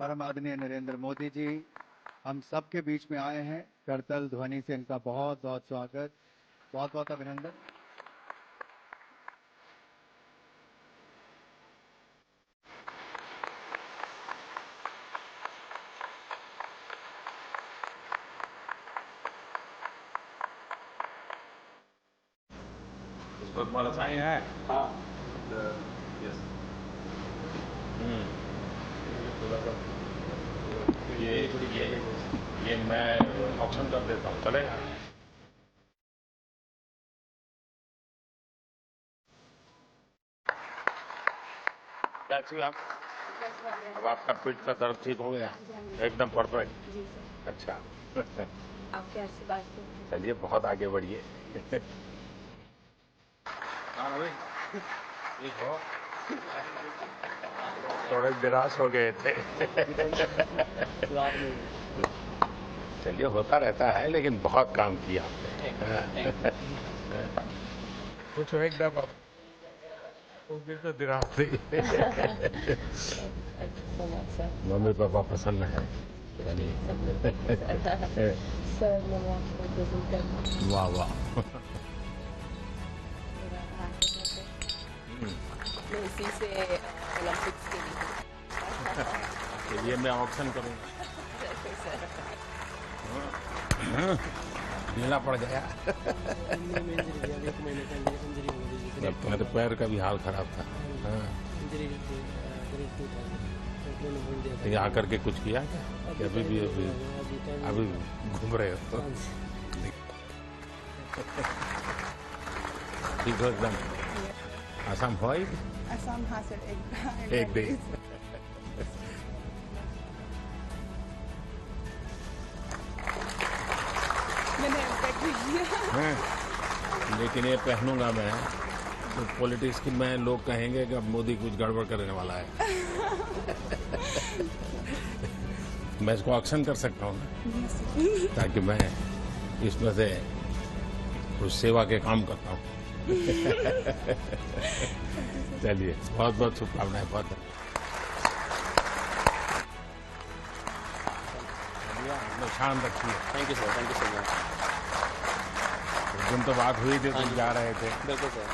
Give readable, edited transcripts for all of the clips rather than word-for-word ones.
परम आदरणीय नरेंद्र मोदी जी हम सबके बीच में आए हैं। करतल ध्वनि से इनका बहुत बहुत स्वागत, बहुत बहुत अभिनंदन। तुम्हारा साइन है? हाँ यस। ये मैं ऑप्शन कर देता हूँ, चलेगा? कैसी आप? अब आपका पीठ का दर्द ठीक हो गया? एकदम परफेक्ट। अच्छा। आपके आशीर्वाद से। चलिए बहुत आगे बढ़िए। थोड़े निराश हो गए थे। चलिए होता रहता है, लेकिन बहुत काम किया आपने। कुछ एकदम तो निराश थी। मम्मी पापा प्रसन्न है? सर मैं आपको प्रेजेंट करना। वाह वाह। मैं इसी से ओलंपिक्स के लिए चलिए मैं ऑप्शन करूँगा। ढीला पड़ गया। तुम्हारे पैर का भी हाल खराब था। ये आकर के कुछ किया क्या? अभी घूम रहे हो? ठीक हो एकदम? आसाम हुआ ही? आसाम हाँ सर, एक दिन। मैंने इम्पैक्ट भी किया। लेकिन ये पहनूंगा मैं तो पॉलिटिक्स की में लोग कहेंगे कि अब मोदी कुछ गड़बड़ करने वाला है। मैं इसको ऑक्शन कर सकता हूँ ना, ताकि मैं इसमें से कुछ सेवा के काम करता हूँ। चलिए बहुत बहुत शुभकामनाएं। बहुत शान रखिए। Thank you sir, thank you so much. उस दिन तो बात हुई थी, तुम जा रहे थे। बिल्कुल सर।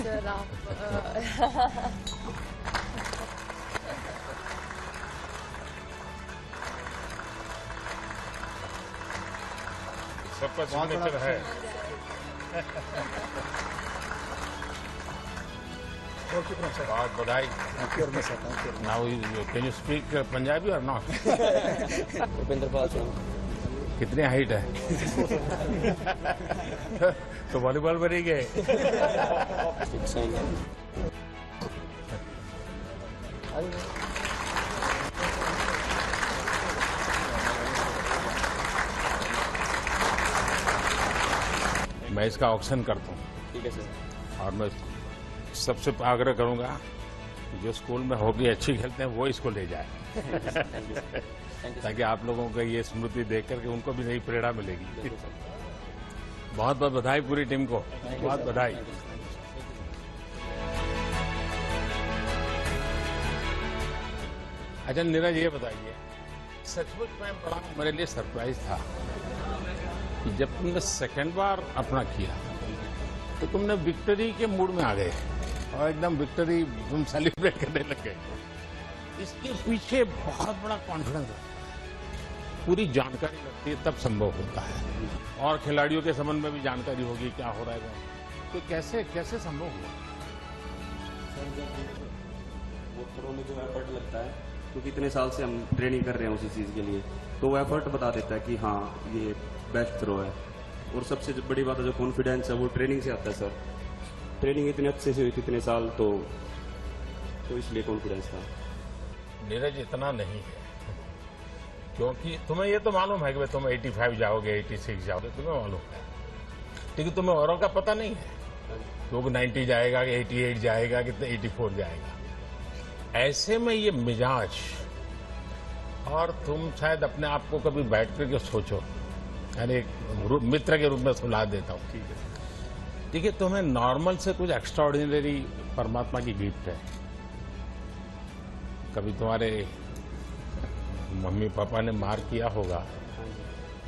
सर आप सबका सिग्नेचर है। बहुत बधाई। Now can you speak Punjabi or not? Bhupendra Pal Singh. कितनी हाइट है? तो वॉलीबॉल बनी गए। मैं इसका ऑक्शन करता हूँ। ठीक है सर। और मैं सबसे आग्रह करूंगा कि जो स्कूल में हॉकी अच्छी खेलते हैं वो इसको ले जाए। ताकि आप लोगों को ये स्मृति देख करके उनको भी नई प्रेरणा मिलेगी। बहुत बहुत बधाई पूरी टीम को, बहुत बधाई। अच्छा नीरज ये बताइए, सचमुच में बड़ा मेरे लिए सरप्राइज था कि जब तुमने सेकंड बार अपना किया तो तुमने विक्ट्री के मूड में आ गए और एकदम विक्ट्री तुम सेलिब्रेट करने लगे। इसके पीछे बहुत बड़ा कॉन्फिडेंस है, पूरी जानकारी लगती है तब संभव होता है। और खिलाड़ियों के संबंध में भी जानकारी होगी क्या हो रहा है, तो कैसे कैसे संभव हुआ? वो थ्रो में जो एफर्ट लगता है, क्योंकि इतने साल से हम ट्रेनिंग कर रहे हैं उसी चीज़ के लिए, तो वो एफर्ट बता देता है कि हाँ ये बेस्ट थ्रो है। और सबसे बड़ी बात है जो कॉन्फिडेंस है वो ट्रेनिंग से आता है सर। ट्रेनिंग इतने अच्छे से हुई थी इतने साल, तो इसलिए कॉन्फिडेंस था। नीरज इतना नहीं है, क्योंकि तुम्हें ये तो मालूम है कि तुम 85 जाओगे, 86 जाओगे, तुम्हें मालूम है, लेकिन तुम्हें औरों का पता नहीं है। लोग 90 जाएगा कि 88 जाएगा कि 84 जाएगा। ऐसे में ये मिजाज, और तुम शायद अपने आप को कभी बैठ करके सोचो, यानी मित्र के रूप में सुला देता हूँ। ठीक है, ठीक है, तुम्हें नॉर्मल से कुछ एक्स्ट्राऑर्डिनरी परमात्मा की गिफ्ट है। कभी तुम्हारे मम्मी पापा ने मार किया होगा,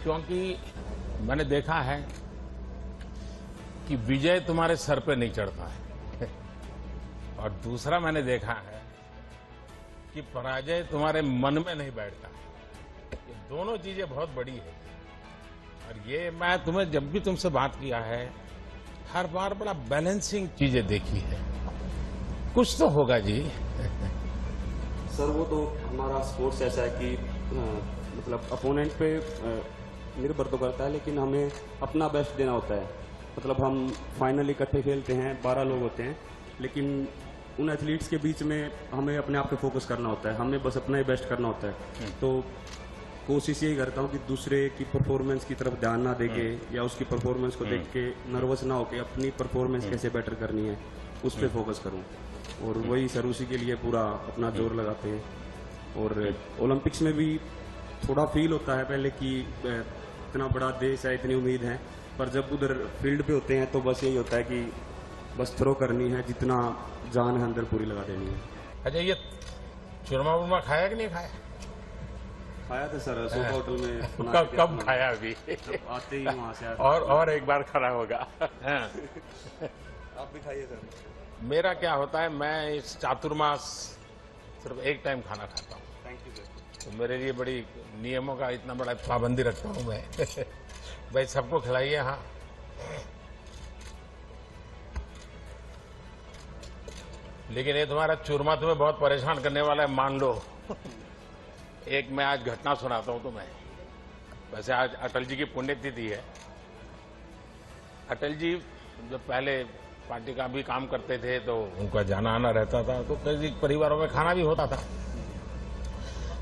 क्योंकि मैंने देखा है कि विजय तुम्हारे सर पे नहीं चढ़ता है और दूसरा मैंने देखा है कि पराजय तुम्हारे मन में नहीं बैठता है। ये दोनों चीजें बहुत बड़ी है और ये मैं तुम्हें जब भी तुमसे बात किया है हर बार बड़ा बैलेंसिंग चीजें देखी है। कुछ तो होगा जी। सर वो तो हमारा स्पोर्ट्स ऐसा है कि मतलब अपोनेंट पे निर्भर तो करता है, लेकिन हमें अपना बेस्ट देना होता है। मतलब हम फाइनल इकट्ठे खेलते हैं, 12 लोग होते हैं, लेकिन उन एथलीट्स के बीच में हमें अपने आप पे फोकस करना होता है, हमें बस अपना ही बेस्ट करना होता है। तो कोशिश यही करता हूँ कि दूसरे की परफॉर्मेंस की तरफ ध्यान ना देके या उसकी परफॉर्मेंस को देख के नर्वस ना होके अपनी परफॉर्मेंस कैसे बेटर करनी है उस पर फोकस करूँ, और वही सर उसी के लिए पूरा अपना जोर लगाते हैं। और ओलंपिक्स में भी थोड़ा फील होता है पहले कि इतना बड़ा देश है, इतनी उम्मीद है, पर जब उधर फील्ड पे होते हैं तो बस यही होता है कि बस थ्रो करनी है, जितना जान है अंदर पूरी लगा देनी है। अच्छा, ये चूरमा वूरमा खाया कि नहीं खाया? खाया था सर, सोफा होटल में बना कब के कब अपना- खाया अभी? जब आते ही वहां से आते। और एक बार खाना होगा। हाँ। आप भी खाइए सर। मेरा क्या होता है, मैं इस चातुर्मास सिर्फ एक टाइम खाना खाता हूँ, थैंक यू सर। तो मेरे लिए बड़ी नियमों का इतना बड़ा पाबंदी रखता हूँ मैं। भाई सबको खिलाइए। हाँ, लेकिन ये तुम्हारा चूरमा तुम्हें बहुत परेशान करने वाला है, मान लो। एक मैं आज घटना सुनाता हूं तुम्हें। वैसे आज अटल जी की पुण्यतिथि है। अटल जी जब पहले पार्टी का भी काम करते थे तो उनका जाना आना रहता था, तो कई परिवारों में खाना भी होता था।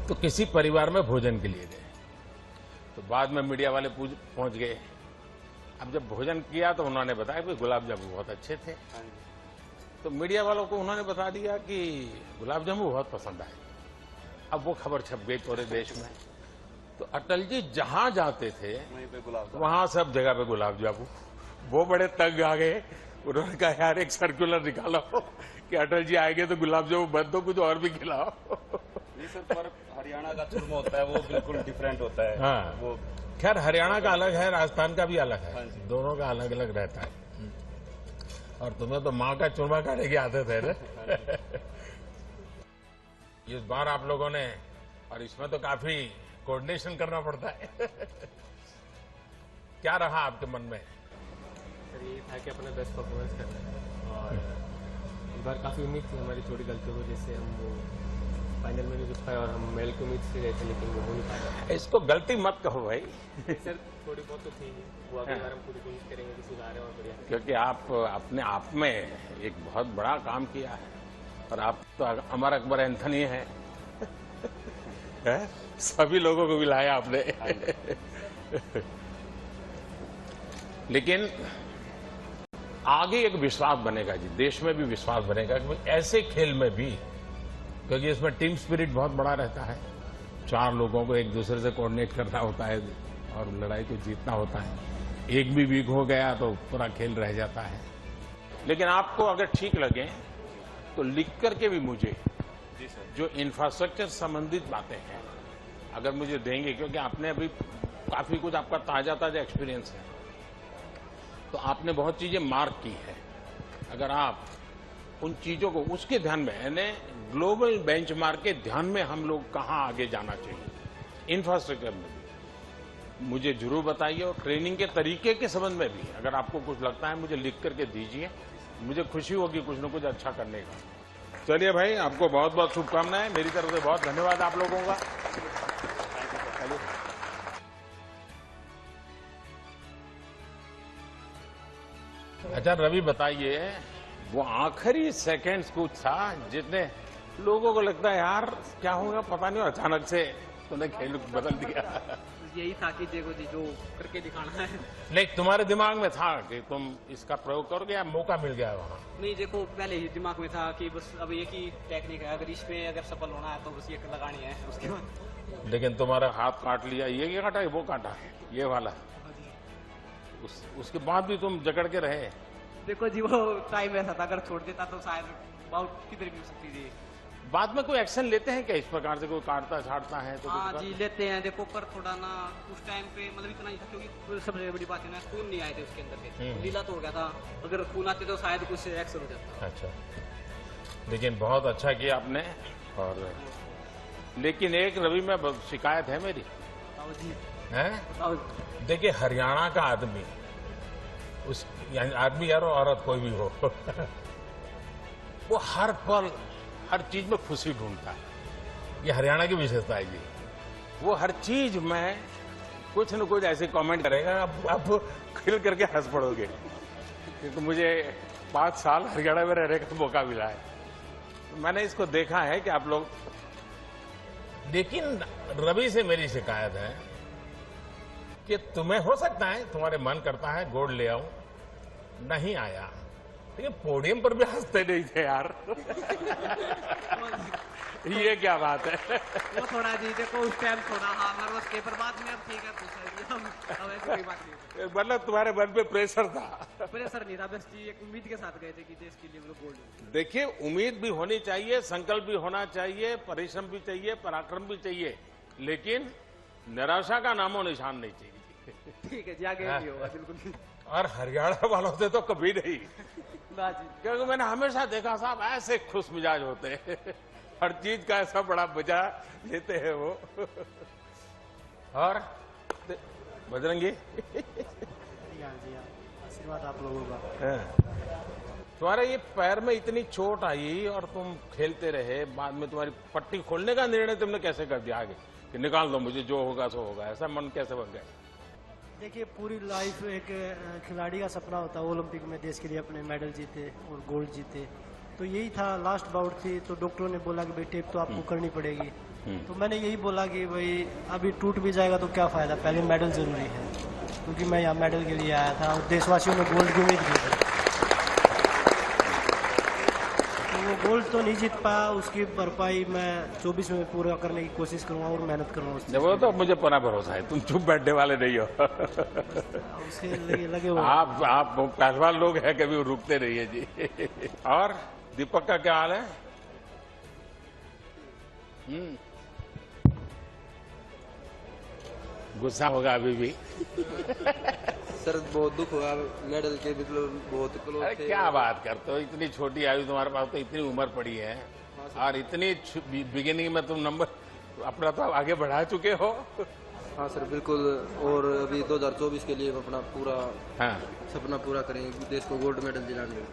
तो किसी परिवार में भोजन के लिए गए, तो बाद में मीडिया वाले पहुंच गए। अब जब भोजन किया तो उन्होंने बताया कि गुलाब जामुन बहुत अच्छे थे। तो मीडिया वालों को उन्होंने बता दिया कि गुलाब जामुन बहुत पसंद आए। अब वो खबर छप गई पूरे देश में। तो अटल जी जहां जाते थे वहीं पे गुलाब वहां सब जगह पे गुलाब जामुन। वो बड़े तंग आ गए। उन्होंने कहा यार एक सर्कुलर निकालो कि अटल जी आएंगे तो गुलाब जामुन बंद दो, कुछ और भी खिलाओ। ये सर, पर हरियाणा का चूरमा होता है वो बिल्कुल डिफरेंट होता है। हाँ, वो खैर हरियाणा का अलग है, राजस्थान का भी अलग है। हाँ जी। दोनों का अलग अलग रहता है। और तुम्हें तो माँ का चूरमा खाने की आदत है ना। इस बार आप लोगों ने, और इसमें तो काफी कोऑर्डिनेशन करना पड़ता है। क्या रहा आपके मन में? सर ये था कि अपना बेस्ट परफॉर्मेंस करना है, और इस बार काफ़ी उम्मीद थी हमारी छोटी गलतियों की वजह से हम वो फाइनल में नहीं घुस पाए, और हम मेल की उम्मीद से गए थे लेकिन वो हो नहीं पाया। इसको गलती मत कहो भाई। सर थोड़ी बहुत तो थी, वो अगली बार हम पूरी कोशिश करेंगे कि सुधारें और बढ़िया। क्योंकि आप अपने आप में एक बहुत बड़ा काम किया है, और आप तो अमर अकबर एंथनी है। सभी लोगों को मिलाया आपने। लेकिन आगे एक विश्वास बनेगा जी, देश में भी विश्वास बनेगा कि ऐसे खेल में भी, क्योंकि इसमें टीम स्पिरिट बहुत बड़ा रहता है। 4 लोगों को एक दूसरे से कोऑर्डिनेट करना होता है और लड़ाई को जीतना होता है। एक भी वीक हो गया तो पूरा खेल रह जाता है। लेकिन आपको अगर ठीक लगे तो लिख करके भी मुझे जो इंफ्रास्ट्रक्चर संबंधित बातें हैं अगर मुझे देंगे, क्योंकि आपने अभी काफी कुछ आपका ताजा एक्सपीरियंस है, तो आपने बहुत चीजें मार्क की है। अगर आप उन चीजों को उसके ध्यान में, यानी ग्लोबल बेंचमार्क के ध्यान में हम लोग कहां आगे जाना चाहिए इंफ्रास्ट्रक्चर में भी, मुझे जरूर बताइए। और ट्रेनिंग के तरीके के संबंध में भी अगर आपको कुछ लगता है मुझे लिख करके दीजिए, मुझे खुशी होगी कुछ न कुछ अच्छा करने का। चलिए भाई, आपको बहुत बहुत शुभकामनाएं, मेरी तरफ से बहुत धन्यवाद आप लोगों का। चलिए। अच्छा रवि, बताइए, वो आखिरी सेकंड्स कुछ था जितने लोगों को लगता है यार क्या होगा पता नहीं, और अचानक से तूने खेल बदल दिया। यही था कि देखो जी जो करके दिखाना है। लेकिन तुम्हारे दिमाग में था कि तुम इसका प्रयोग करोगे या मौका मिल गया वहां? नहीं, देखो पहले ही दिमाग में था कि बस अब एक ही टेक्निक है, अगर इसमें अगर सफल होना है तो बस ये लगानी है, उसके बाद। लेकिन तुम्हारा हाथ काट लिया, ये काटा है वो काटा, ये वाला, उसके बाद भी तुम जकड़ के रहे। देखो जी वो टाइम ऐसा था, अगर छोड़ देता तो शायद बाउट किधर भी हो सकती थी। बाद में कोई एक्शन लेते हैं क्या इस प्रकार से? कोई काटता छाटता है तो हाँ कुछ जी लेते हैं। देखो पर थोड़ा ना उस टाइम पे मतलब इतना ही था क्योंकि सबसे बड़ी बात है ना खून नहीं आए थे उसके अंदर के, लीला तो हो गया था। अगर खून आते तो शायद कुछ एक्शन हो जाता। अच्छा, लेकिन बहुत अच्छा किया आपने। और लेकिन एक रवि में शिकायत है मेरी, बताओ जी है? बताओ। देखिए हरियाणा का आदमी, उस यानी आदमी यार औरत कोई भी हो वो हर पल हर चीज में खुशी ढूंढता है। ये हरियाणा की विशेषता है जी। वो हर चीज में कुछ न कुछ ऐसे कमेंट करेगा, आप खिल करके हंस पड़ोगे। क्योंकि मुझे 5 साल हरियाणा में रहने का मौका मिला है, तो मैंने इसको देखा है कि आप लोग। लेकिन रवि से मेरी शिकायत है कि तुम्हें हो सकता है तुम्हारे मन करता है गोल्ड ले आऊं, नहीं आया, लेकिन पोडियम पर भी हंसते नहीं थे यार ये क्या बात है? वो थोड़ा जी देखो उस टाइम थोड़ा हाँ नर्वस थे, पर बाद में अब ठीक है खुश है जी। अब ऐसी कोई बात नहीं। मतलब तुम्हारे मन पे प्रेशर था? प्रेशर नहीं था, बस जी एक उम्मीद के साथ गए थे कि देश के लिए हम लोग गोल्ड। देखिए उम्मीद भी होनी चाहिए, संकल्प भी होना चाहिए, परिश्रम भी चाहिए, पराक्रम भी चाहिए, लेकिन निराशा का नामो निशान नहीं चाहिए। ठीक है जी आगे नहीं होगा बिल्कुल। और हरियाणा वालों से तो कभी नहीं, ना जी क्योंकि मैंने हमेशा देखा साहब ऐसे खुश मिजाज होते हैं हर चीज का ऐसा बड़ा मजा लेते हैं वो। और बजरंगी आशीर्वाद आप लोगों का। तुम्हारे ये पैर में इतनी चोट आई और तुम खेलते रहे, बाद में तुम्हारी पट्टी खोलने का निर्णय तुमने कैसे कर दिया आगे कि निकाल दो मुझे, जो होगा सो होगा, ऐसा मन कैसे बन गया? देखिए पूरी लाइफ एक खिलाड़ी का सपना होता है ओलंपिक में देश के लिए अपने मेडल जीते और गोल्ड जीते, तो यही था। लास्ट बाउट थी तो डॉक्टरों ने बोला कि भाई टेप तो आपको करनी पड़ेगी, तो मैंने यही बोला कि भाई अभी टूट भी जाएगा तो क्या फायदा, पहले मेडल जरूरी है, क्योंकि मैं यहाँ मेडल के लिए आया था और देशवासियों ने गोल्ड की उम्मीद की थी। तो वो गोल्ड तो नहीं जीत पाया, उसकी भरपाई मैं 24 में पूरा करने की कोशिश करूंगा और मेहनत करूंगा। वो तो मुझे पूरा भरोसा है, तुम चुप बैठने वाले नहीं हो उसके लगे हुए आप पहलवान लोग हैं, कभी रुकते नहीं है जी। और दीपक का क्या हाल है? गुस्सा होगा अभी भी? सर बहुत दुख हुआ, मेडल के मतलब बहुत क्लोज अरे थे। क्या बात करते हो, इतनी छोटी आयु तुम्हारे पास, तो इतनी उम्र पड़ी है और इतनी बिगिनिंग में तुम नंबर अपना तो आगे बढ़ा चुके हो। हाँ सर बिल्कुल, और अभी 2024 के लिए अपना पूरा हाँ सपना पूरा करेंगे, देश को गोल्ड मेडल दिलाने।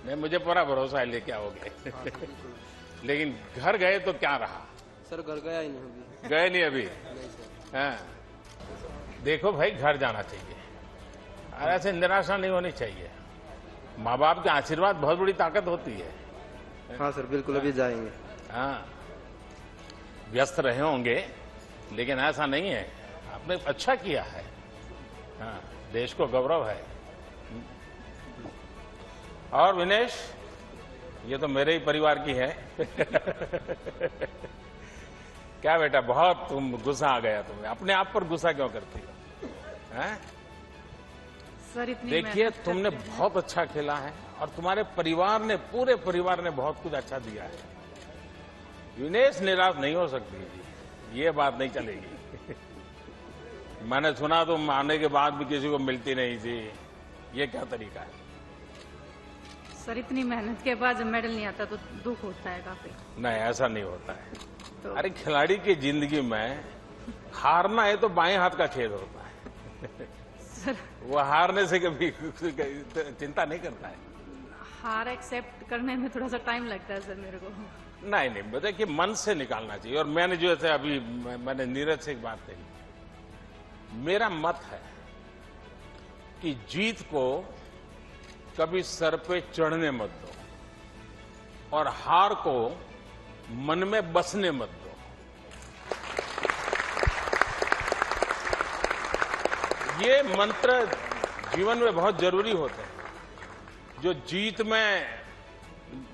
नहीं मुझे पूरा भरोसा है लेके आओगे लेकिन घर गए तो क्या रहा? सर घर गया ही नहीं अभी। गए नहीं अभी? नहीं सर। हाँ देखो भाई घर जाना चाहिए और ऐसे निराशा नहीं होनी चाहिए। माँ बाप के आशीर्वाद बहुत बड़ी ताकत होती है। हाँ सर बिल्कुल अभी जाएंगे। हाँ व्यस्त रहे होंगे लेकिन ऐसा नहीं है, आपने अच्छा किया है। हाँ देश को गौरव है। और विनेश ये तो मेरे ही परिवार की है क्या बेटा बहुत तुम गुस्सा आ गया तुम्हें, अपने आप पर गुस्सा क्यों करती हो? हैं? सर इतनी देखिए मेहनत तुमने करते हैं। बहुत अच्छा खेला है और तुम्हारे परिवार ने, पूरे परिवार ने बहुत कुछ अच्छा दिया है। विनेश निराश नहीं हो सकती जी, ये बात नहीं चलेगी मैंने सुना तुम आने के बाद भी किसी को मिलती नहीं थी, ये क्या तरीका है? सर इतनी मेहनत के बाद जब मेडल नहीं आता तो दुख होता है काफी। नहीं ऐसा नहीं होता है। तो अरे खिलाड़ी की जिंदगी में हारना है तो बाएं हाथ का खेल होता है सर वो हारने से कभी चिंता नहीं करता है। हार एक्सेप्ट करने में थोड़ा सा टाइम लगता है सर मेरे को। नहीं नहीं देखिए मन से निकालना चाहिए। और मैंने जो ऐसे अभी मैंने नीरज से एक बात कही, मेरा मत है कि जीत को कभी सर पे चढ़ने मत दो और हार को मन में बसने मत दो। ये मंत्र जीवन में बहुत जरूरी होते हैं। जो जीत में,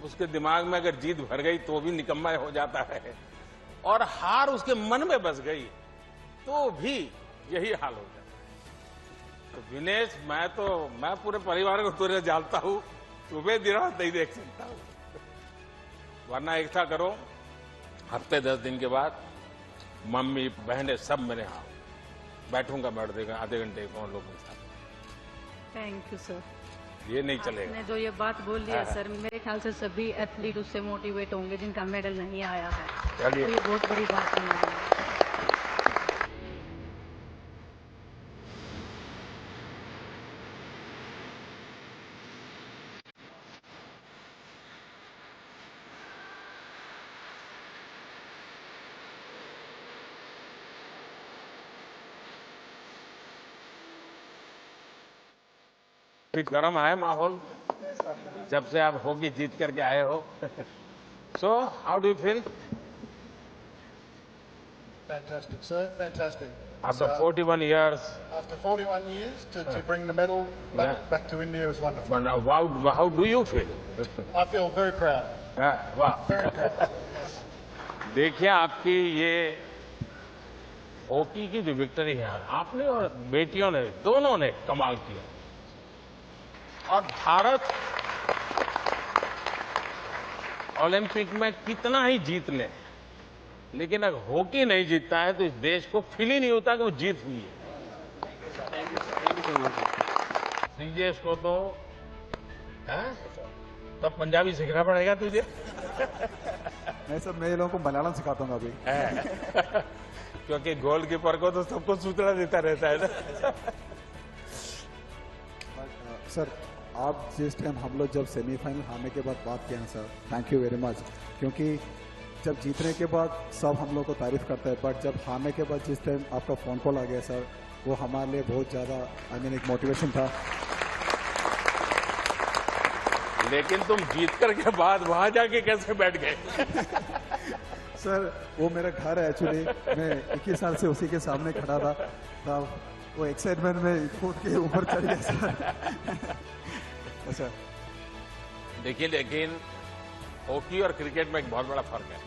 उसके दिमाग में अगर जीत भर गई तो भी निकम्मा हो जाता है, और हार उसके मन में बस गई तो भी यही हाल हो जाता है। तो विनेश मैं पूरे परिवार को तुझे जानता हूं, तुम्हें दिन रात नहीं देख सकता हूं। वरना ऐसा करो हफ्ते 10 दिन के बाद मम्मी बहनें सब मेरे यहाँ बैठूंगा बैठ देगा आधे घंटे कौन लोगों के साथ। Thank you sir. ये नहीं चलेगा। आपने जो ये बात बोल दिया सर, मेरे ख्याल से सभी एथलीट उससे मोटिवेट होंगे जिनका मेडल नहीं आया है। चलिए। तो ये बहुत बड़ी बात नहीं है। गरम है माहौल जब से आप हॉकी जीत करके आए हो। So how do you feel? Fantastic, sir. Fantastic. After So, 41 years, after 41 years, to bring the medal back to India was wonderful. how do you feel? I feel very proud. वाह। Very proud. देखिए आपकी ये hockey की जो victory है, आपने और बेटियों ने दोनों ने कमाल किया। और भारत ओलंपिक में कितना ही जीत ले, लेकिन अगर हॉकी नहीं जीतता है तो इस देश को फील ही नहीं होता कि वो जीत हुई है। सीजेस को तो तब पंजाबी सीखना पड़ेगा तुझे। नहीं सर, मैं ये लोगों को मलयालम सिखाता हूँ अभी। क्योंकि गोलकीपर को तो सबको सूचना देता रहता है ना। सर, आप जिस टाइम हम लोग जब सेमीफाइनल हारने के बाद बात किए हैं sir, thank you very much. क्योंकि जब जीतने के बाद सब हम लोग को तारीफ करता है, बट जब हारने के बाद जिस टाइम आपका फ़ोन कॉल आ गया सर, वो हमारे लिए बहुत ज़्यादा एक मोटिवेशन था। लेकिन तुम जीत कर के बाद वहां जाके कैसे बैठ गए? सर, वो मेरा घर है एक्चुअली, मैं 21 साल से उसी के सामने खड़ा था, तब वो एक्साइटमेंट में कूद के ऊपर चढ़ गया सर। अच्छा, देखिए, लेकिन हॉकी और क्रिकेट में एक बहुत बड़ा फर्क है।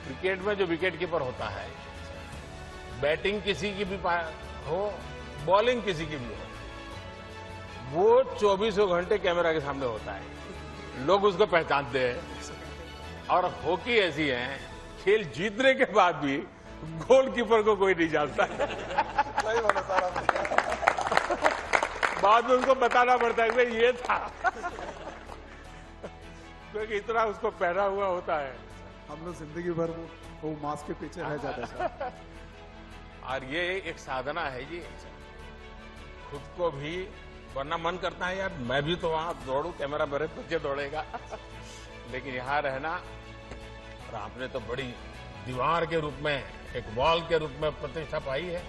क्रिकेट में जो विकेट कीपर होता है, बैटिंग किसी की भी हो, बॉलिंग किसी की भी हो, वो 24 घंटे कैमरा के सामने होता है, लोग उसको पहचानते हैं। और हॉकी ऐसी है, खेल जीतने के बाद भी गोलकीपर को कोई नहीं जानता। बाद में उनको बताना पड़ता है कि ये था, क्योंकि इतना उसको पहना हुआ होता है। हम लोग जिंदगी भर वो मास्क के पीछे रह जाते हैं। और ये एक साधना है जी, खुद को भी, वरना मन करता है यार मैं भी तो वहां दौड़ू, कैमरा मेरे पीछे दौड़ेगा। लेकिन यहाँ रहना, और आपने तो बड़ी दीवार के रूप में, एक वॉल के रूप में प्रतिष्ठा पाई है।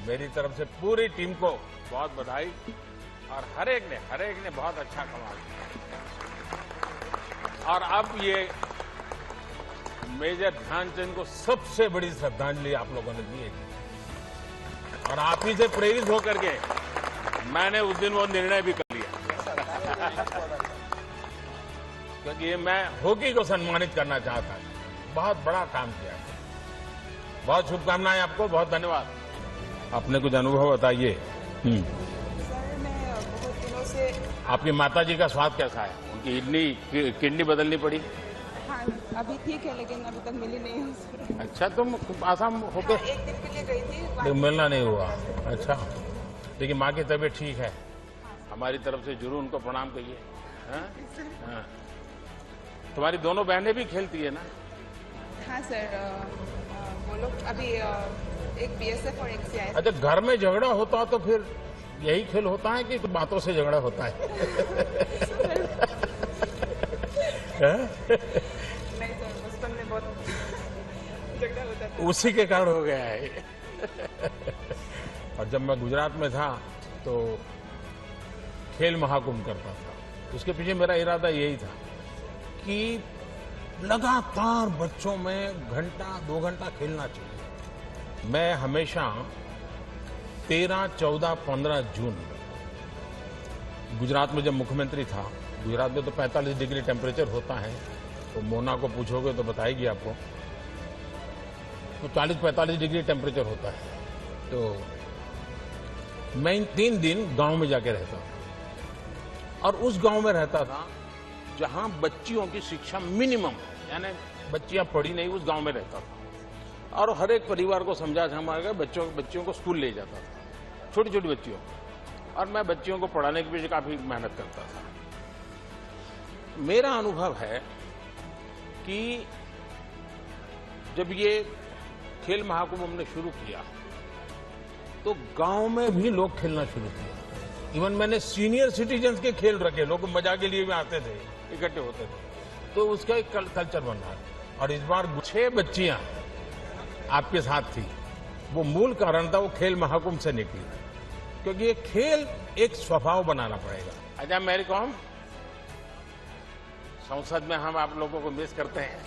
मेरी तरफ से पूरी टीम को बहुत बधाई, और हर एक ने बहुत अच्छा कमाल किया। और अब ये मेजर ध्यानचंद को सबसे बड़ी श्रद्धांजलि आप लोगों ने दी है, और आप ही से प्रेरित होकर के मैंने उस दिन वो निर्णय भी कर लिया, क्योंकि ये मैं हॉकी को सम्मानित करना चाहता हूं। बहुत बड़ा काम किया, बहुत शुभकामनाएं आपको, बहुत धन्यवाद। अपने कुछ अनुभव बताइए। सर, मैं बहुत दिनों से। आपकी माता जी का स्वास्थ्य कैसा है? उनकी किडनी बदलनी पड़ी? हाँ, अभी ठीक है, लेकिन अभी तक मिली नहीं है। अच्छा, तुम आसाम होके? हाँ, 1 दिन के लिए गई थी, लेकिन मिलना नहीं हुआ। अच्छा, लेकिन माँ की तबीयत ठीक है? हमारी तरफ से जरूर उनको प्रणाम कहिए। हाँ, तुम्हारी दोनों बहनें भी खेलती है ना? हाँ सर, वो लोग अभी एक BSF और एक CIF। अच्छा, घर में झगड़ा होता तो फिर यही खेल होता है कि बातों से झगड़ा होता है? नहीं सर, बचपन में बहुत झगड़ा होता था। उसी के कारण हो गया है। और जब मैं गुजरात में था तो खेल महाकुंभ करता था, उसके पीछे मेरा इरादा यही था कि लगातार बच्चों में घंटा 2 घंटा खेलना चाहिए। मैं हमेशा 13, 14, 15 जून गुजरात में जब मुख्यमंत्री था, गुजरात में तो 45 डिग्री टेम्परेचर होता है, तो मोना को पूछोगे तो बताएगी आपको, तो 40-45 डिग्री टेम्परेचर होता है। तो मैं 3 दिन गांव में जाके रहता था, और उस गांव में रहता था जहां बच्चियों की शिक्षा मिनिमम यानी बच्चियां पढ़ी नहीं, उस गांव में रहता था और हर एक परिवार को समझा हमारे बच्चियों को स्कूल ले जाता था, छोटी छोटी बच्चियों को, और मैं बच्चियों को पढ़ाने के पीछे काफी मेहनत करता था। मेरा अनुभव है कि जब ये खेल महाकुंभ हमने शुरू किया तो गांव में भी लोग खेलना शुरू किया। इवन मैंने सीनियर सिटीजन्स के खेल रखे, लोग मजा के लिए भी आते थे, इकट्ठे होते थे, तो उसका एक कल्चर बन रहा है। और इस बार 6 बच्चियां आपके साथ थी, वो मूल कारण था, वो खेल महाकुंभ से निकली, क्योंकि ये खेल एक स्वभाव बनाना पड़ेगा। अच्छा मेरी कॉम संसद में हम आप लोगों को मिस करते हैं।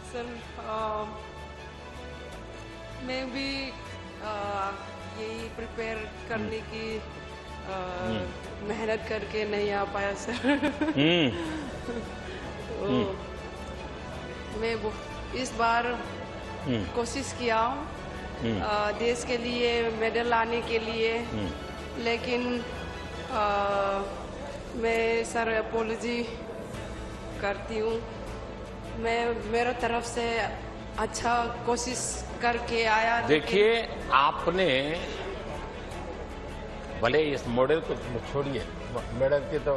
सर मैं भी यही प्रिपेयर करने की मेहनत करके नहीं आ पाया सर। तो मैं इस बार कोशिश किया देश के लिए मेडल लाने के लिए, लेकिन मैं सर अपोलॉजी करती हूँ। मैं मेरे तरफ से अच्छा कोशिश करके आया। देखिए आपने भले इस मॉडल को छोड़िए, मेडल की तो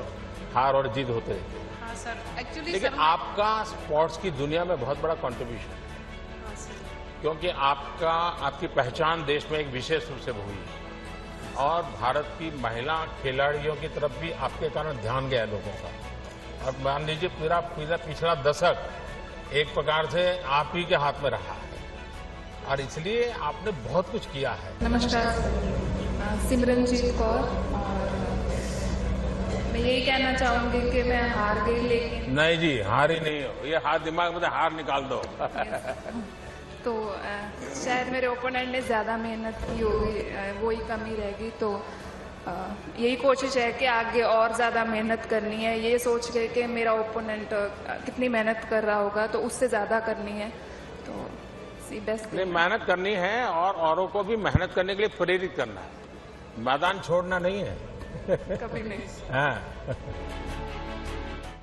हार और जीत होते हैं। हाँ सर, एक्चुअली लेकिन आपका स्पोर्ट्स की दुनिया में बहुत बड़ा कंट्रीब्यूशन है। हाँ सर, क्योंकि आपकी पहचान देश में एक विशेष रूप से हुई है और भारत की महिला खिलाड़ियों की तरफ भी आपके कारण ध्यान गया लोगों का। अब मान लीजिए पूरा पिछला दशक एक प्रकार से आप ही के हाथ में रहा है और इसलिए आपने बहुत कुछ किया है। नमस्कार, सिमरनजीत कौर। और मैं यही कहना चाहूंगी कि मैं हार गई, लेकिन नहीं जी हार ही नहीं हो, ये हार दिमाग में हार निकाल दो। तो शायद मेरे ओपोनेंट ने ज्यादा मेहनत की होगी, वही कमी रहेगी। तो यही कोशिश है कि आगे और ज्यादा मेहनत करनी है, ये सोच के कि मेरा ओपोनेंट कितनी मेहनत कर रहा होगा तो उससे ज्यादा करनी है। तो बेस्ट नहीं, मेहनत करनी है और औरों को भी मेहनत करने के लिए प्रेरित करना है, मैदान छोड़ना नहीं है। कभी नहीं। हाँ।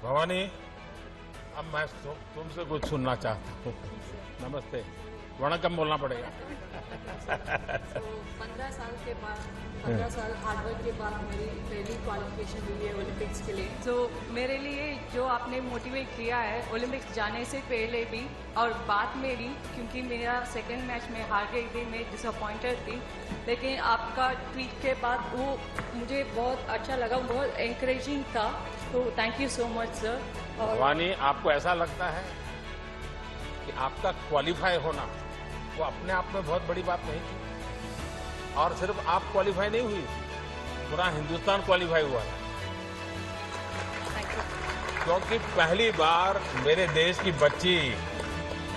भवानी, अब मैं तुमसे कुछ सुनना चाहता हूँ। नमस्ते, वणकम बोलना पड़ेगा। 15 साल के बाद 15 साल हार्डवर्क के बाद मेरी पहली क्वालिफिकेशन हुई है ओलंपिक्स के लिए। तो मेरे लिए जो आपने मोटिवेट किया है ओलंपिक्स जाने से पहले भी और बाद में भी, क्योंकि मेरा सेकंड मैच में हार गई थी, मैं डिसअपॉइंटेड थी, लेकिन आपका ट्वीट के बाद वो मुझे बहुत अच्छा लगा, बहुत एनकरेजिंग था। तो thank you so much sir. Bhavani, आपको ऐसा लगता है कि आपका क्वालिफाई होना वो अपने आप में बहुत बड़ी बात नहीं थी और सिर्फ आप क्वालिफाई नहीं हुई, पूरा हिंदुस्तान क्वालिफाई हुआ था, क्योंकि पहली बार मेरे देश की बच्ची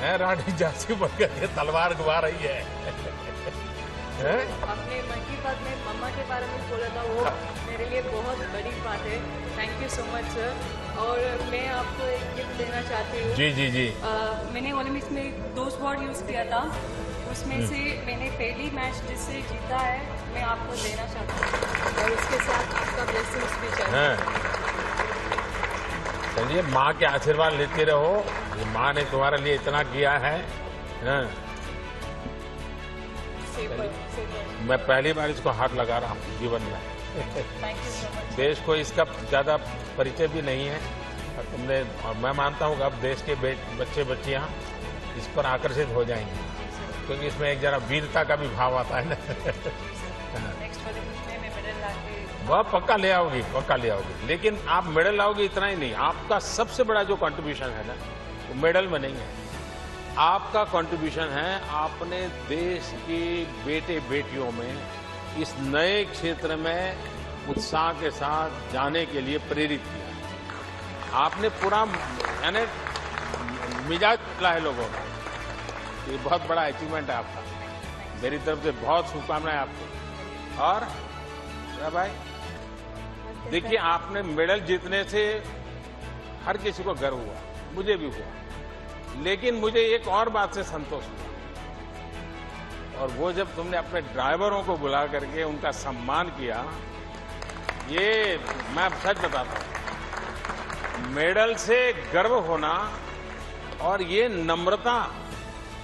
है रानी झांसी बनकर के तलवार घुमा रही है। अपने मन की बात में मम्मा के बारे में बोला था, वो मेरे लिए बहुत बड़ी बात है। Thank you so much sir. और मैं आपको एक गिफ्ट देना चाहती हूँ। जी जी जी। मैंने ओलंपिक्स में 2 स्वॉर्ड यूज किया था, उसमें से मैंने पहली मैच जिससे जीता है मैं आपको देना चाहती हूँ और उसके साथ आपका ब्लेसिंग्स भी चाहिए। चलिए, माँ के आशीर्वाद लेते रहो, ये माँ ने तुम्हारे लिए इतना किया है। मैं पहली बार इसको हाथ लगा रहा हूँ जीवन में। देश को इसका ज्यादा परिचय भी नहीं है और तुमने, और मैं मानता हूँ कि अब देश के बच्चे बच्चियाँ इस पर आकर्षित हो जाएंगे, क्योंकि इसमें एक जरा वीरता का भी भाव आता है ना। वह पक्का ले आओगी, पक्का ले आओगी, लेकिन आप मेडल लाओगे इतना ही नहीं, आपका सबसे बड़ा जो कंट्रीब्यूशन है ना वो मेडल में नहीं है, आपका कंट्रीब्यूशन है आपने देश के बेटे बेटियों में इस नए क्षेत्र में उत्साह के साथ जाने के लिए प्रेरित किया। आपने पूरा यानी मिजाज खुला है लोगों का, ये बहुत बड़ा अचीवमेंट है आपका। मेरी तरफ से बहुत शुभकामनाएं आपको। और भाई देखिए, आपने मेडल जीतने से हर किसी को गर्व हुआ, मुझे भी हुआ, लेकिन मुझे एक और बात से संतोष हुआ, और वो जब तुमने अपने ड्राइवरों को बुला करके उनका सम्मान किया। ये मैं सच बताता हूँ, मेडल से गर्व होना और ये नम्रता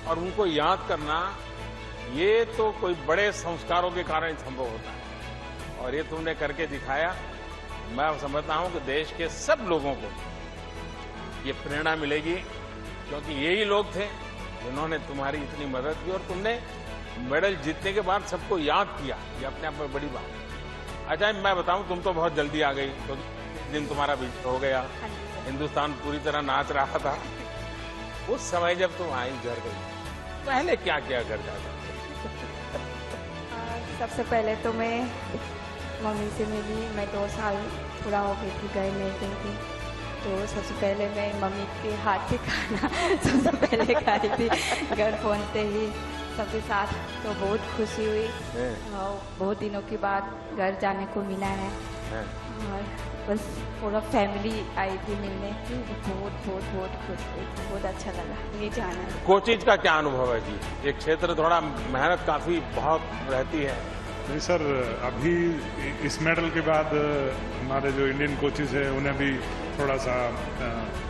और उनको याद करना, ये तो कोई बड़े संस्कारों के कारण संभव होता है और ये तुमने करके दिखाया। मैं समझता हूं कि देश के सब लोगों को ये प्रेरणा मिलेगी, क्योंकि यही लोग थे जिन्होंने तुम्हारी इतनी मदद की और तुमने मेडल जीतने के बाद सबको याद किया। ये अपने आप में बड़ी बात है। अच्छा, मैं बताऊं, तुम तो बहुत जल्दी आ गई, तो दिन तुम्हारा भी हो गया, हिंदुस्तान पूरी तरह नाच रहा था। उस समय जब तुम आई घर गई, पहले क्या किया घर जाकर? सबसे पहले तो मैं मम्मी से मिली। मैं 2 साल पूरा हो गई थी, घर नहीं गई थी, तो सबसे पहले मैं मम्मी के हाथ से खाना सबसे पहले खाई थी घर पहुँचते ही सबके साथ। तो बहुत खुशी हुई और बहुत दिनों के बाद घर जाने को मिला है और बस पूरा फैमिली आई थी मिलने। बहुत बहुत बहुत खुश हुई थी, बहुत अच्छा लगा ये जाना है। कोचिज का क्या अनुभव है जी? ये क्षेत्र थोड़ा मेहनत काफी बहुत रहती है। नहीं सर, अभी इस मेडल के बाद हमारे जो इंडियन कोचेज हैं उन्हें भी थोड़ा सा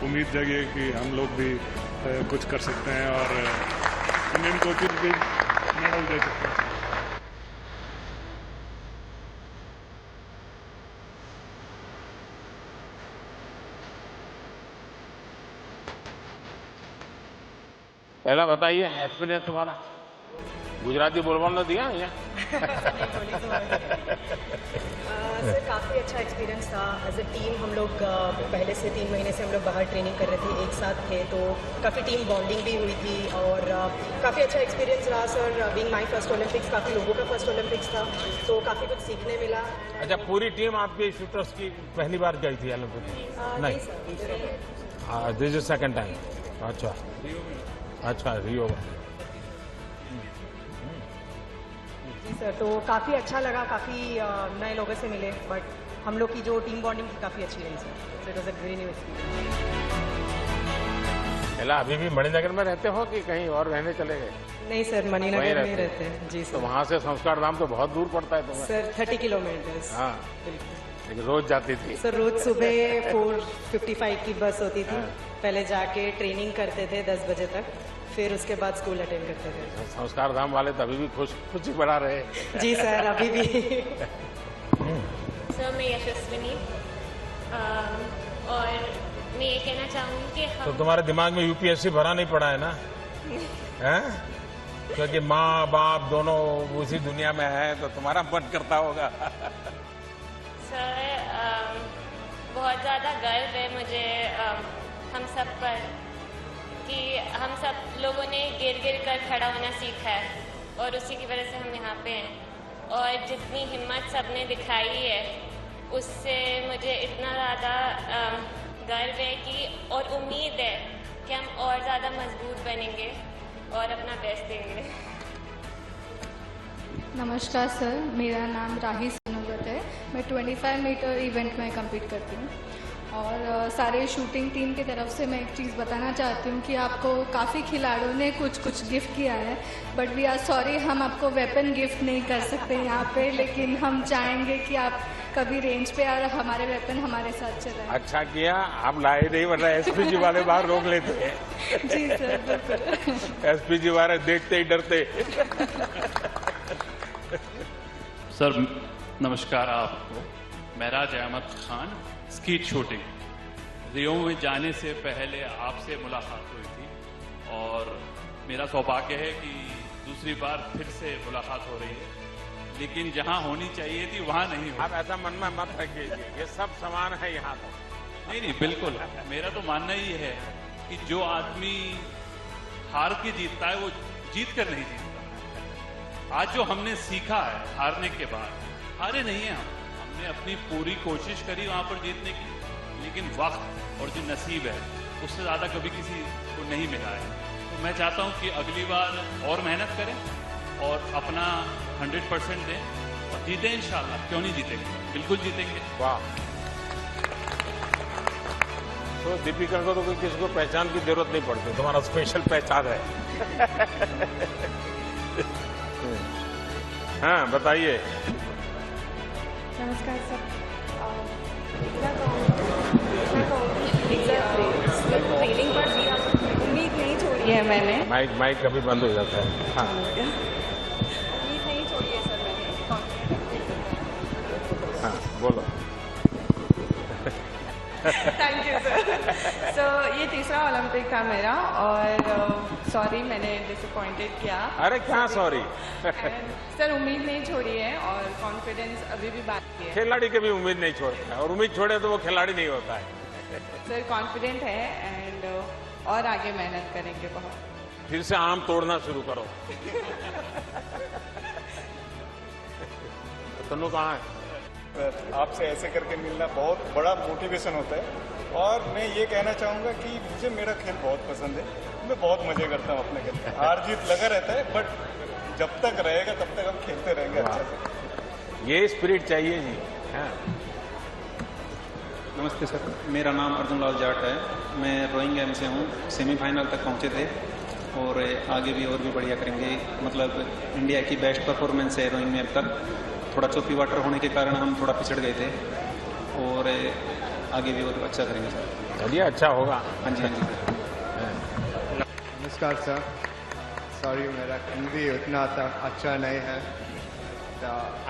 उम्मीद जगी कि हम लोग भी कुछ कर सकते हैं और इंडियन कोचेज भी मेडल दे सकते हैं। पहला बताइए एक्सपीरियंस तुम्हारा। गुजराती बोलने दिया या? सर काफ़ी अच्छा एक्सपीरियंस था। एज ए टीम हम लोग पहले से 3 महीने से हम लोग बाहर ट्रेनिंग कर रहे थे, एक साथ थे, तो काफ़ी टीम बॉन्डिंग भी हुई थी और काफ़ी अच्छा एक्सपीरियंस रहा sir. Being my first Olympics, काफ़ी लोगों का फर्स्ट ओलंपिक्स था, तो काफ़ी कुछ सीखने मिला। अच्छा, पूरी टीम आपकी शूटर्स की पहली बार गई थी ओलंपिक में? नहीं, दिस इज सेकंड टाइम। अच्छा अच्छा, रियो में। जी सर, तो काफ़ी अच्छा लगा, काफ़ी नए लोगों से मिले, बट हम लोग की जो टीम बॉन्डिंग थी काफ़ी अच्छी रही sir. So it was a very new experience. अभी भी मणिनगर में रहते हो कि कहीं और रहने चले गए? नहीं सर, मणिनगर में रहते हैं। जी सर। तो वहाँ से संस्कार धाम तो बहुत दूर पड़ता है तुम्हें? Sir 30 kilometres. हाँ, लेकिन रोज जाती थी? सर रोज सुबह 4:55 की बस होती थी। पहले जाके ट्रेनिंग करते थे 10 बजे तक, फिर उसके बाद स्कूल अटेंड करते थे। संस्कार धाम वाले तो अभी भी खुशी बढ़ा रहे। जी सर, अभी भी। सर मैं यशस्विनी, और मैं ये कहना चाहूँगी कि तो तुम्हारे दिमाग में यूपीएससी भरा नहीं पड़ा है ना? हैं? क्योंकि माँ बाप दोनों उसी दुनिया में है, तो तुम्हारा मन करता होगा। सर बहुत ज़्यादा गर्व है मुझे हम सब पर कि हम सब लोगों ने गिर गिर कर खड़ा होना सीखा है और उसी की वजह से हम यहाँ पे हैं। और जितनी हिम्मत सबने दिखाई है उससे मुझे इतना ज़्यादा गर्व है कि और उम्मीद है कि हम और ज़्यादा मजबूत बनेंगे और अपना बेस्ट देंगे। नमस्कार सर, मेरा नाम राही सनोगत है। मैं 25 मीटर इवेंट में compete करती हूँ और सारे शूटिंग टीम की तरफ से मैं एक चीज़ बताना चाहती हूँ कि आपको काफ़ी खिलाड़ियों ने कुछ गिफ्ट किया है, बट वी आर सॉरी हम आपको वेपन गिफ्ट नहीं कर सकते यहाँ पे, लेकिन हम चाहेंगे कि आप कभी रेंज पे आ हमारे वेपन हमारे साथ चलाएं। अच्छा किया आप लाए नहीं, वरना एसपीजी वाले बाहर रोक लेते हैं। जी सर, बिल्कुल। एसपीजी वाले देखते ही डरते। सर नमस्कार आपको। महराज अहमद खान, स्कीट शूटिंग। रियो में जाने से पहले आपसे मुलाकात हुई थी और मेरा सौभाग्य है कि दूसरी बार फिर से मुलाकात हो रही है, लेकिन जहां होनी चाहिए थी वहां नहीं हो। आप ऐसा मन में मत रखिए, ये सब समान है यहाँ तो। नहीं बिल्कुल, मेरा तो मानना ही है कि जो आदमी हार के जीतता है वो जीत कर नहीं जीतता। आज जो हमने सीखा है हारने के बाद, हारे नहीं है हमने अपनी पूरी कोशिश करी वहां पर जीतने की, लेकिन वक्त और जो नसीब है उससे ज्यादा कभी किसी को नहीं मिला है। तो मैं चाहता हूं कि अगली बार और मेहनत करें और अपना 100% दें और जीतें इंशाल्लाह। क्यों नहीं जीतेंगे, बिल्कुल जीतेंगे। वाह। तो दीपिका को तो कोई किसी को पहचान की जरूरत नहीं पड़ती, तुम्हारा स्पेशल पहचान है। हाँ बताइए। नमस्कार सर, मैं कहूँगी ट्रेनिंग पर भी उम्मीद नहीं छोड़ी है मैंने। माइक कभी बंद हो जाता है। हाँ उम्मीद नहीं छोड़ी है सर मैंने। हाँ बोलो। Thank you sir. सो ये तीसरा ओलंपिक था मेरा और सॉरी मैंने डिसअपॉइंटेड किया। अरे क्या सॉरी। सर उम्मीद नहीं छोड़ी है और कॉन्फिडेंस अभी भी बाकी है। खिलाड़ी कभी उम्मीद नहीं छोड़ता है और उम्मीद छोड़े तो वो खिलाड़ी नहीं होता है। सर कॉन्फिडेंट है एंड और आगे मेहनत करेंगे बहुत। फिर से आम तोड़ना शुरू करो। तनु कहाँ है? आपसे ऐसे करके मिलना बहुत बड़ा मोटिवेशन होता है और मैं ये कहना चाहूँगा कि मुझे मेरा खेल बहुत पसंद है। मैं बहुत मजे करता हूँ अपने खेल में। हार जीत लगा रहता है बट जब तक रहेगा तब तक हम खेलते रहेंगे अच्छा से। ये स्पिरिट चाहिए जी। हाँ। नमस्ते सर, मेरा नाम अर्जुन लाल जाट है। मैं रोइंग गेम से हूँ। सेमीफाइनल तक पहुँचे थे और आगे भी और भी बढ़िया करेंगे। मतलब इंडिया की बेस्ट परफॉर्मेंस है रोइंग में अब तक। थोड़ा चौपी वाटर होने के कारण हम थोड़ा पिछड़ गए थे और आगे भी और अच्छा करेंगे सर। चलिए अच्छा होगा। हाँ जी हाँ जी। नमस्कार सर, सॉरी मेरा हिंदी उतना अच्छा नहीं है।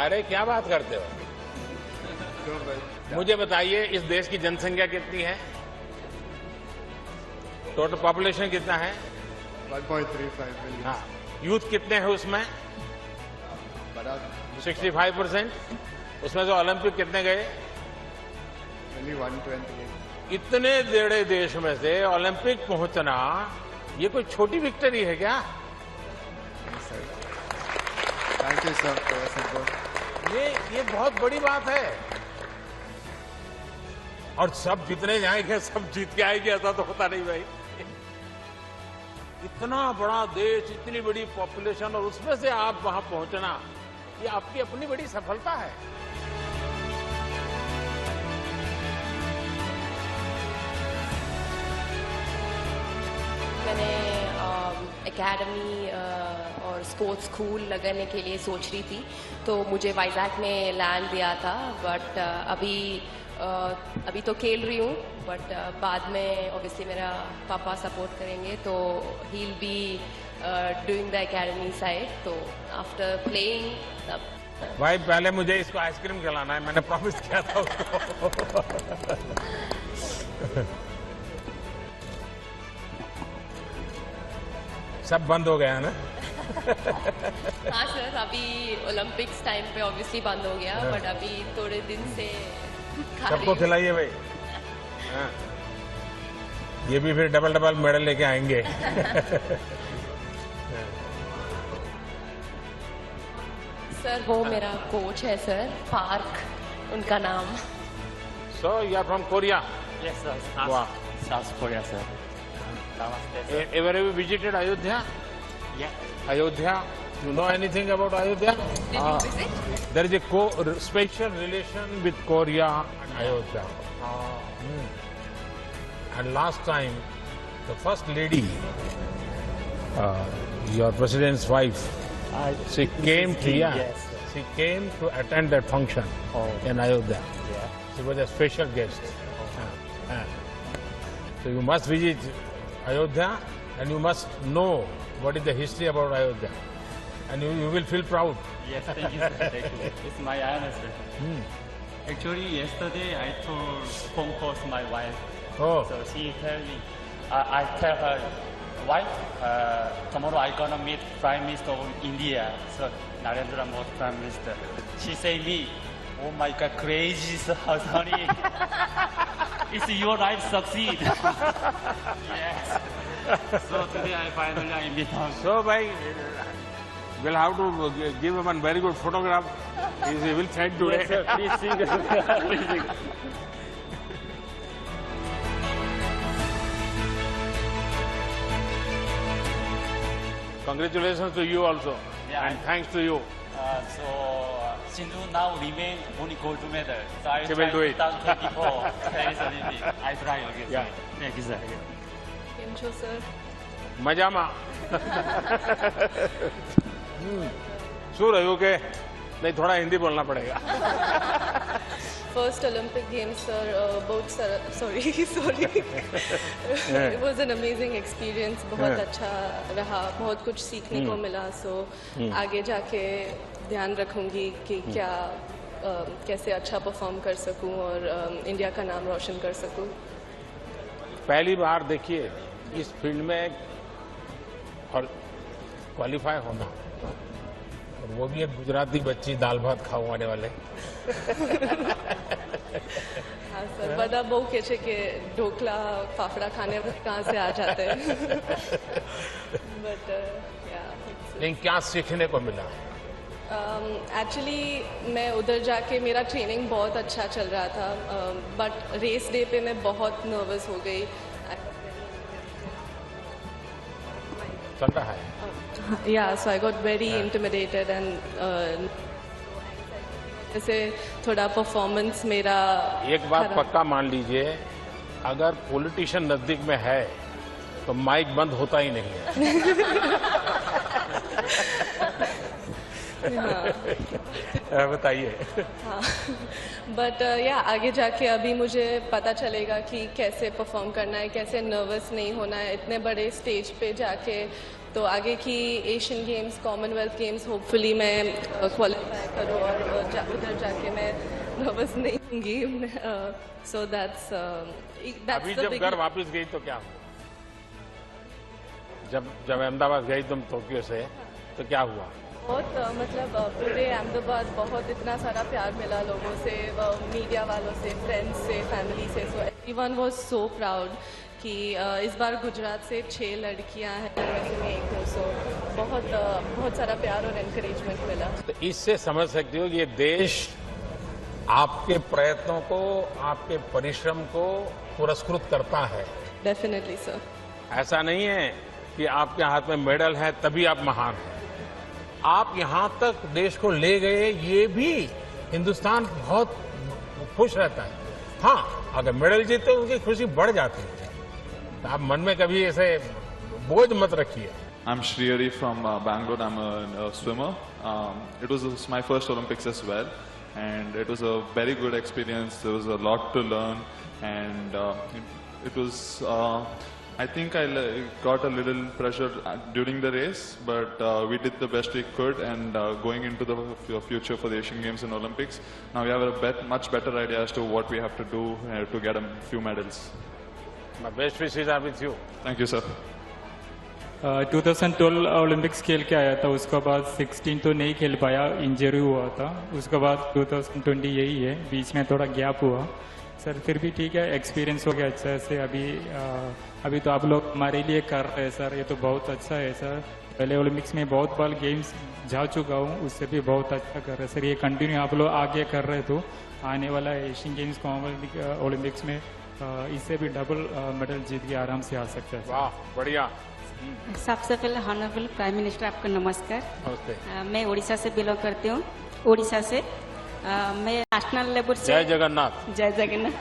अरे क्या बात करते हो? मुझे बताइए इस देश की जनसंख्या कितनी है? टोटल पॉपुलेशन कितना है? 1.35 मिलियन। हाँ, यूथ कितने हैं उसमें? 65%। उसमें से ओलंपिक कितने गए? 128। इतने बड़े देश में से ओलंपिक पहुंचना ये कोई छोटी विक्ट्री है क्या? Thank you sir for your support. ये बहुत बड़ी बात है और सब जितने जाएंगे सब जीत के आएंगे ऐसा तो होता नहीं भाई। इतना बड़ा देश, इतनी बड़ी पॉपुलेशन और उसमें से आप वहां पहुंचना ये आपकी अपनी बड़ी सफलता है। मैंने एकेडमी और स्पोर्ट्स स्कूल लगाने के लिए सोच रही थी तो मुझे वाइजैक में लैंड दिया था बट अभी तो खेल रही हूँ बट बाद में ऑब्वियसली मेरा पापा सपोर्ट करेंगे तो he will be doing the academy side. तो आफ्टर प्लेइंग तब भाई पहले मुझे इसको आइसक्रीम खिलाना है, मैंने प्रॉमिस किया था उसको। सब बंद हो गया ना? हाँ सर, अभी ओलंपिक्स टाइम पे ऑब्वियसली बंद हो गया बट अभी थोड़े दिन से सबको खिलाइए भाई। हाँ। ये भी फिर डबल डबल मेडल लेके आएंगे। सर वो मेरा कोच है सर, पार्क उनका नाम। So you are from Korea? Yes sir. Wow. South Korea sir. Namaste sir. Ever have you visited Ayodhya? Yeah. Ayodhya? You know anything about Ayodhya? Did you visit? There is a special relation with Korea and Ayodhya. And last time, the first lady, your president's wife, she came to she came to attend that function in Ayodhya. Yeah. She was a special guest. So you must visit Ayodhya and you must know what is the history about Ayodhya. And you will feel proud. Yes, thank you sir. Thank you. It's my honor sir. Actually, yesterday I told phone call to my wife. Oh. So she tell me, I tell her, wife, tomorrow I gonna meet Prime Minister of India. So Narendra Modi Prime Minister. She say me, oh my God, crazy honey. It's your life succeed. Yes. So today I finally meet her. So bhai, we'll have to give him a very good photograph. He will send today. Yes, sir. Please sing. Please sing. Congratulations to you also. Yeah. And thanks to you. Sindhu now remain only gold medal. So I She try will do it. 2024 Paris Olympic. I try again. Yeah. Thank you, sir. કેમ છો sir? મજામાં. શું રહ્યું કે नहीं थोड़ा हिंदी बोलना पड़ेगा. first Olympic Games, sir, sorry. It was an amazing experience. बहुत अच्छा रहा, बहुत कुछ सीखने को मिला. So आगे जाके ध्यान रखूंगी कि क्या कैसे अच्छा परफॉर्म कर सकूं और इंडिया का नाम रोशन कर सकूं. पहली बार देखिए इस फील्ड में और क्वालिफाई होना, और वो भी एक गुजराती बच्ची दाल भात खाने वाले. हाँ सर, बड़ा बहु कहे कि ढोकला फाफड़ा खाने कहाँ से आ जाते हैं. बट लेकिन क्या सीखने को मिला? एक्चुअली मैं उधर जाके मेरा ट्रेनिंग बहुत अच्छा चल रहा था, बट रेस डे पे मैं बहुत नर्वस हो गई. चल रहा है. Yeah, so I got very intimidated and जैसे थोड़ा परफॉर्मेंस मेरा. एक बात पक्का मान लीजिए, अगर पॉलिटिशियन नजदीक में है तो माइक बंद होता ही नहीं है. बताइए. हाँ, बट या आगे जाके अभी मुझे पता चलेगा कि कैसे परफॉर्म करना है, कैसे नर्वस नहीं होना है इतने बड़े स्टेज पे जाके. तो आगे की Asian games, Commonwealth games hopefully मैं क्वालिफाई करूँ और उधर जाके मैं नर्वस नहीं होंगी. सो दैट्स अभी जब घर वापस गई तो क्या हुआ? जब अहमदाबाद गई तुम टोक्यो से, तो क्या हुआ? बहुत मतलब पूरे अहमदाबाद बहुत इतना सारा प्यार मिला लोगों से, मीडिया वालों से, फ्रेंड्स से, फैमिली से. So everyone was so proud कि इस बार गुजरात से 6 लड़कियां हैं, मैं एक हूँ. सो बहुत सारा प्यार और एनकरेजमेंट मिला. तो इससे समझ सकते हो कि ये देश आपके प्रयत्नों को, आपके परिश्रम को पुरस्कृत करता है. Definitely sir. ऐसा नहीं है कि आपके हाथ में मेडल है तभी आप महान हैं. आप यहां तक देश को ले गए, ये भी हिंदुस्तान बहुत खुश रहता है. हाँ, अगर मेडल जीते उनकी खुशी बढ़ जाती है. तो आप मन में कभी ऐसे बोझ मत रखिए. I'm Shriyari from Bangalore. I'm a swimmer. It was my first Olympics as well, and it was a very good experience. There was a lot to learn, and it was. I think I got a little pressure during the race, but we did the best we could, and going into the future for the Asian Games and Olympics, now we have a much better idea as to what we have to do to get a few medals. My best wishes are with you. Thank you, sir. 2012 Olympics खेल के आया था, उसके बाद 16 तो नहीं खेल पाया, इंजरी हुआ था. उसके बाद 2020 यही है, बीच में थोड़ा गैप हुआ. सर फिर भी ठीक है, एक्सपीरियंस हो गया अच्छा से. अभी तो आप लोग हमारे लिए कर रहे हैं सर, ये तो बहुत अच्छा है सर. पहले ओलंपिक्स में बहुत बार गेम्स जा चुका हूँ, उससे भी बहुत अच्छा कर रहे हैं सर. ये कंटिन्यू आप लोग आगे कर रहे तो आने वाला एशियन गेम्स, कॉमनवेल्थ ओलंपिक्स में इससे भी डबल मेडल जीत के आराम से आ सकता है. वाह, बढ़िया. सबसे पहले ऑनरेबल प्राइम मिनिस्टर आपको नमस्कार. नमस्ते. मैं उड़ीसा से बिलोंग करती हूँ. उड़ीसा से मैं नेशनल लेवल से. जय जगन्नाथ. जय जगन्नाथ.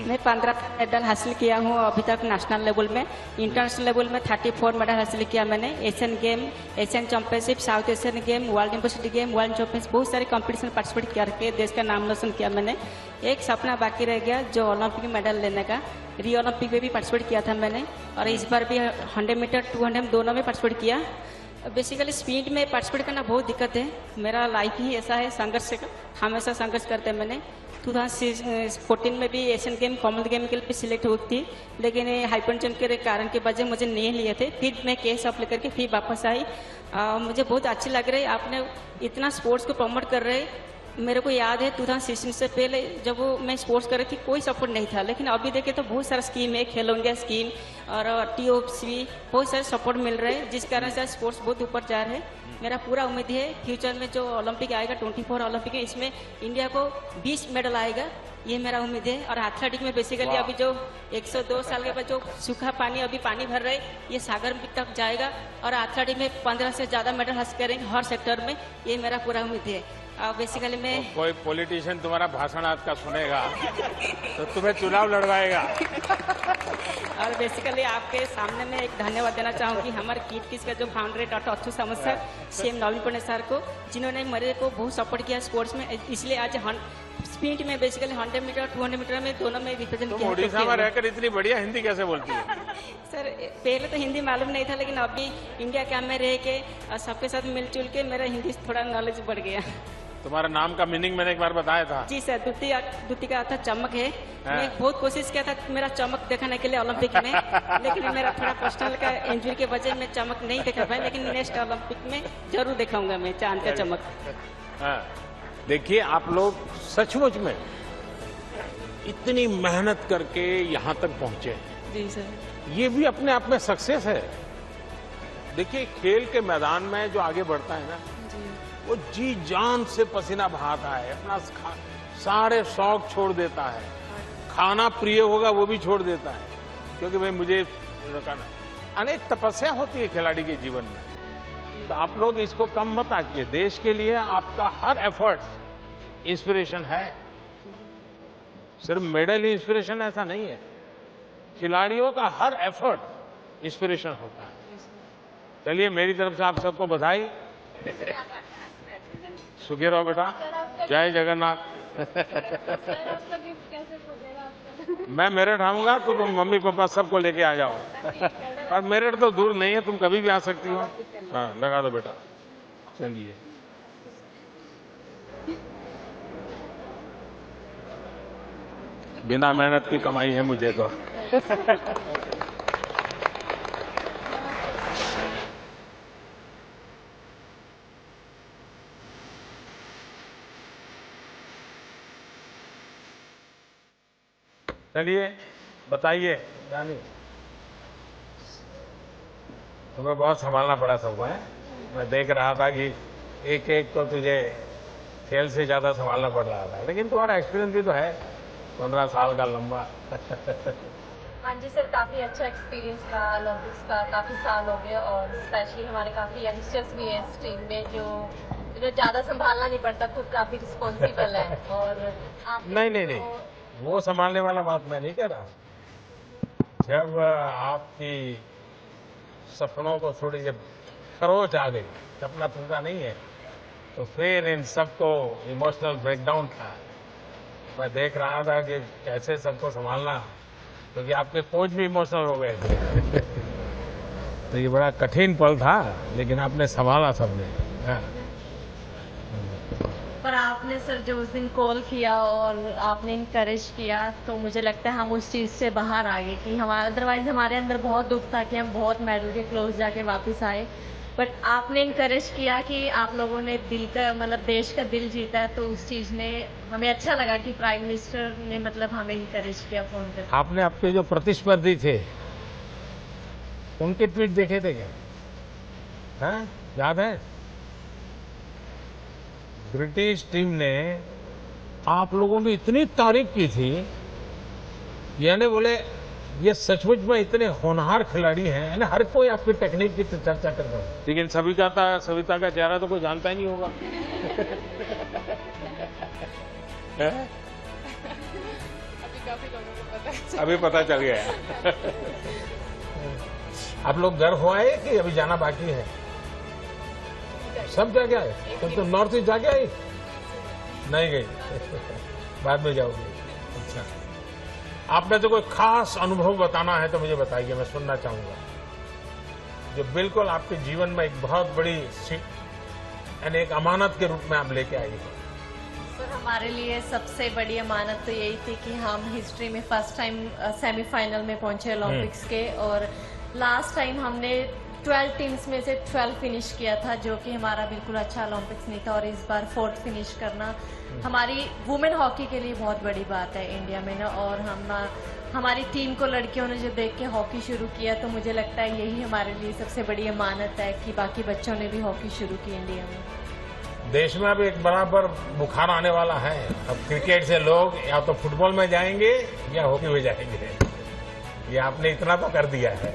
मैं 15 मेडल हासिल किया हूँ अभी तक नेशनल लेवल में. इंटरनेशनल लेवल में 34 मेडल हासिल किया मैंने. Asian game, Asian championship, south Asian game, world university game, world championship, बहुत सारे कंपटीशन पार्टिसिपेट करके देश का नाम रोशन किया मैंने. एक सपना बाकी रह गया जो ओलंपिक मेडल लेने का. रियो ओलंपिक में भी पार्टिसिपेट किया था मैंने, और इस बार भी 100 मीटर 200 दोनों में पार्टिसिपेट किया. बेसिकली स्पीड में पार्टिसिपेट करना बहुत दिक्कत है. मेरा लाइफ ही ऐसा है, संघर्ष का हमेशा संघर्ष करते हैं. मैंने 2014 में भी एशियन गेम, कॉमनवेल्थ गेम के लिए सिलेक्ट हुई थी, लेकिन हाइपरटेंशन के कारण के वजह मुझे नहीं लिए थे. फिर मैं केस अप लेकर के फिर वापस आई. मुझे बहुत अच्छी लग रही है, आपने इतना स्पोर्ट्स को प्रमोट कर रहे. मेरे को याद है 2016 से पहले जब मैं स्पोर्ट्स कर रही थी कोई सपोर्ट नहीं था, लेकिन अभी देखे तो बहुत सारा स्कीम है, खेलो इंडिया स्कीम और TOPC, बहुत सारे सपोर्ट मिल रहे हैं, जिस कारण से स्पोर्ट्स बहुत ऊपर जा रहे हैं. मेरा पूरा उम्मीद है फ्यूचर में जो ओलंपिक आएगा 24 ओलंपिक है, इसमें इंडिया को 20 मेडल आएगा, ये मेरा उम्मीद है. और एथलेटिक में बेसिकली अभी जो 102 साल के बाद जो सूखा पानी अभी पानी भर रहे है, ये सागर तक जाएगा, और एथलेटिक में 15 से ज़्यादा मेडल हासिल करेंगे हर सेक्टर में, ये मेरा पूरा उम्मीद है. बेसिकली मैं कोई पॉलिटिशियन तुम्हारा भाषण आज का सुनेगा तो तुम्हें चुनाव लड़वाएगा। और बेसिकली आपके सामने मैं एक धन्यवाद देना चाहूँगी हमारे किड किस का जो फाउंडर है डॉक्टर अच्युत सामंत सर, सीएम नवीन पटनायक सर को, जिन्होंने मेरे को बहुत सपोर्ट किया स्पोर्ट्स में। इसलिए आज स्पीड में बेसिकली 100 मीटर 200 मीटर में दोनों में रिप्रेजेंट किया। ओडिशा में रहकर इतनी बढ़िया हिंदी कैसे बोलती है? सर पहले तो हिंदी मालूम नहीं था, लेकिन अभी इंडिया कैंप में रह के सबके साथ मिलजुल के मेरा हिंदी थोड़ा नॉलेज बढ़ गया। तुम्हारा नाम का मीनिंग मैंने एक बार बताया था। जी सर, द्वितीय का अर्थ चमक है। मैं बहुत कोशिश किया था मेरा चमक दिखाने के लिए ओलंपिक में, लेकिन मेरा थोड़ा पर्सनल का इंजरी के वजह में चमक नहीं दिखा पाया, लेकिन नेक्स्ट ओलंपिक में जरूर दिखाऊंगा मैं चांद का चमक। देखिए आप लोग सचमुच में इतनी मेहनत करके यहाँ तक पहुंचे। जी सर, ये भी अपने आप में सक्सेस है। देखिए खेल के मैदान में जो आगे बढ़ता है ना, वो जी जान से पसीना बहाता है, अपना सारे शौक छोड़ देता है, खाना प्रिय होगा वो भी छोड़ देता है, क्योंकि भाई मुझे अनेक तपस्या होती है खिलाड़ी के जीवन में। तो आप लोग इसको कम मत आकिए। देश के लिए आपका हर एफर्ट इंस्पिरेशन है। सिर्फ मेडल ही इंस्पिरेशन ऐसा नहीं है, खिलाड़ियों का हर एफर्ट इंस्पिरेशन होता है। चलिए मेरी तरफ से आप सबको बधाई। सुखी रहो बेटा, जय जगन्नाथ। मैं मेरठ आऊंगा तो तुम मम्मी पापा सबको लेके आ जाओ। और मेरठ तो दूर नहीं है, तुम कभी भी आ सकती हो। हाँ लगा दो बेटा। चलिए बिना मेहनत की कमाई है मुझे तो। चलिए बताइए रानी, तुम्हें बहुत संभालना पड़ा सबको है। मैं देख रहा था कि एक एक को तुझे खेल से ज्यादा संभालना पड़ रहा था, लेकिन तुम्हारा एक्सपीरियंस भी तो है 15 साल का लंबा। हाँ जी सर, काफ़ी अच्छा एक्सपीरियंस रहा ओलंपिक्स का, काफ़ी साल हो गए और स्पेशली हमारे काफ़ी यंगस्टर्स भी हैं इस टीम में जो ज़्यादा संभालना नहीं पड़ता, खुद काफ़ी रिस्पॉन्सिबल है। और नहीं वो संभालने वाला बात मैं नहीं कह रहा। जब आपकी सपनों को थोड़ी जब खरोच आ गई, सपना टूटा नहीं है, तो फिर इन सबको इमोशनल ब्रेकडाउन था। मैं देख रहा था कि कैसे सबको संभालना, क्योंकि आपके कोच भी इमोशनल हो गए थे। तो ये बड़ा कठिन पल था, लेकिन आपने संभाला सबने। पर आपने सर जो उस दिन कॉल किया और आपने इनकरेज किया, तो मुझे लगता है हम उस चीज़ से बाहर आ गए कि हमारा अदरवाइज हमारे अंदर बहुत दुख था कि हम बहुत मेडल के क्लोज जाके वापस आए। बट आपने इनकरेज किया कि आप लोगों ने दिल का मतलब देश का दिल जीता है, तो उस चीज़ ने हमें अच्छा लगा कि प्राइम मिनिस्टर ने मतलब हमें इनकरेज किया फोन पर। आपने आपके जो प्रतिस्पर्धी थे उनके ट्वीट देखे थे क्या? हाँ याद है? ब्रिटिश टीम ने आप लोगों की इतनी तारीफ की थी, यानी बोले ये सचमुच में इतने होनहार खिलाड़ी हैं, यानी हर कोई आपकी टेक्निक की चर्चा कर रहा है। लेकिन सविता का चेहरा तो कोई जानता ही नहीं होगा। अभी पता चल गया। आप लोग घर हो आए कि अभी जाना बाकी है? सब जाके आए? तो नॉर्थ ईस्ट जाके आई? नहीं गई? बाद में जाओगे? अच्छा, आपने तो कोई खास अनुभव बताना है तो मुझे बताइए, मैं सुनना चाहूंगा, जो बिल्कुल आपके जीवन में एक बहुत बड़ी यानी एक अमानत के रूप में आप लेके आई हो। सर हमारे लिए सबसे बड़ी अमानत तो यही थी कि हम हिस्ट्री में फर्स्ट टाइम सेमीफाइनल में पहुंचे ओलंपिक्स के, और लास्ट टाइम हमने 12 टीम्स में से 12 फिनिश किया था, जो कि हमारा बिल्कुल अच्छा ओलंपिक्स नहीं था। और इस बार 4th फिनिश करना हमारी वुमेन हॉकी के लिए बहुत बड़ी बात है इंडिया में ना। और हमारी टीम को लड़कियों ने जो देख के हॉकी शुरू किया, तो मुझे लगता है यही हमारे लिए सबसे बड़ी अमानत है कि बाकी बच्चों ने भी हॉकी शुरू की इंडिया में। देश में अब एक बराबर बुखार आने वाला है। अब क्रिकेट से लोग या तो फुटबॉल में जाएंगे या हॉकी में जाएंगे। ये आपने इतना तो कर दिया है।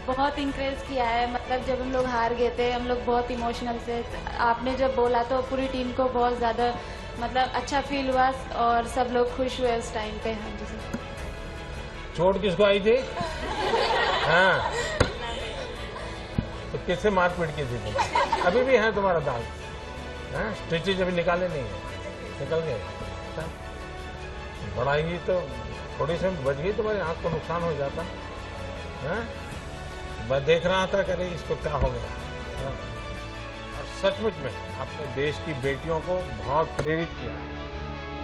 बहुत इंकरेज किया है, मतलब जब हम लोग हार गए थे हम लोग बहुत इमोशनल थे। आपने जब बोला तो पूरी टीम को बहुत ज़्यादा मतलब अच्छा फील हुआ और सब लोग खुश हुए उस टाइम पे। हाँ जी सर। चोट किसको आई थी? हाँ, तो किससे मारपीट की थी तुम? अभी भी है तुम्हारा दाग? हाँ, स्टिचेज अभी निकाले नहीं है? निकल गए? हाँ? बड़ा ही तो थोड़ी सी बच गई, तुम्हारी आंख को नुकसान हो जाता। हाँ? मैं देख रहा था कि इसको क्या हो गया। हाँ? और सचमुच में अपने देश की बेटियों को बहुत प्रेरित किया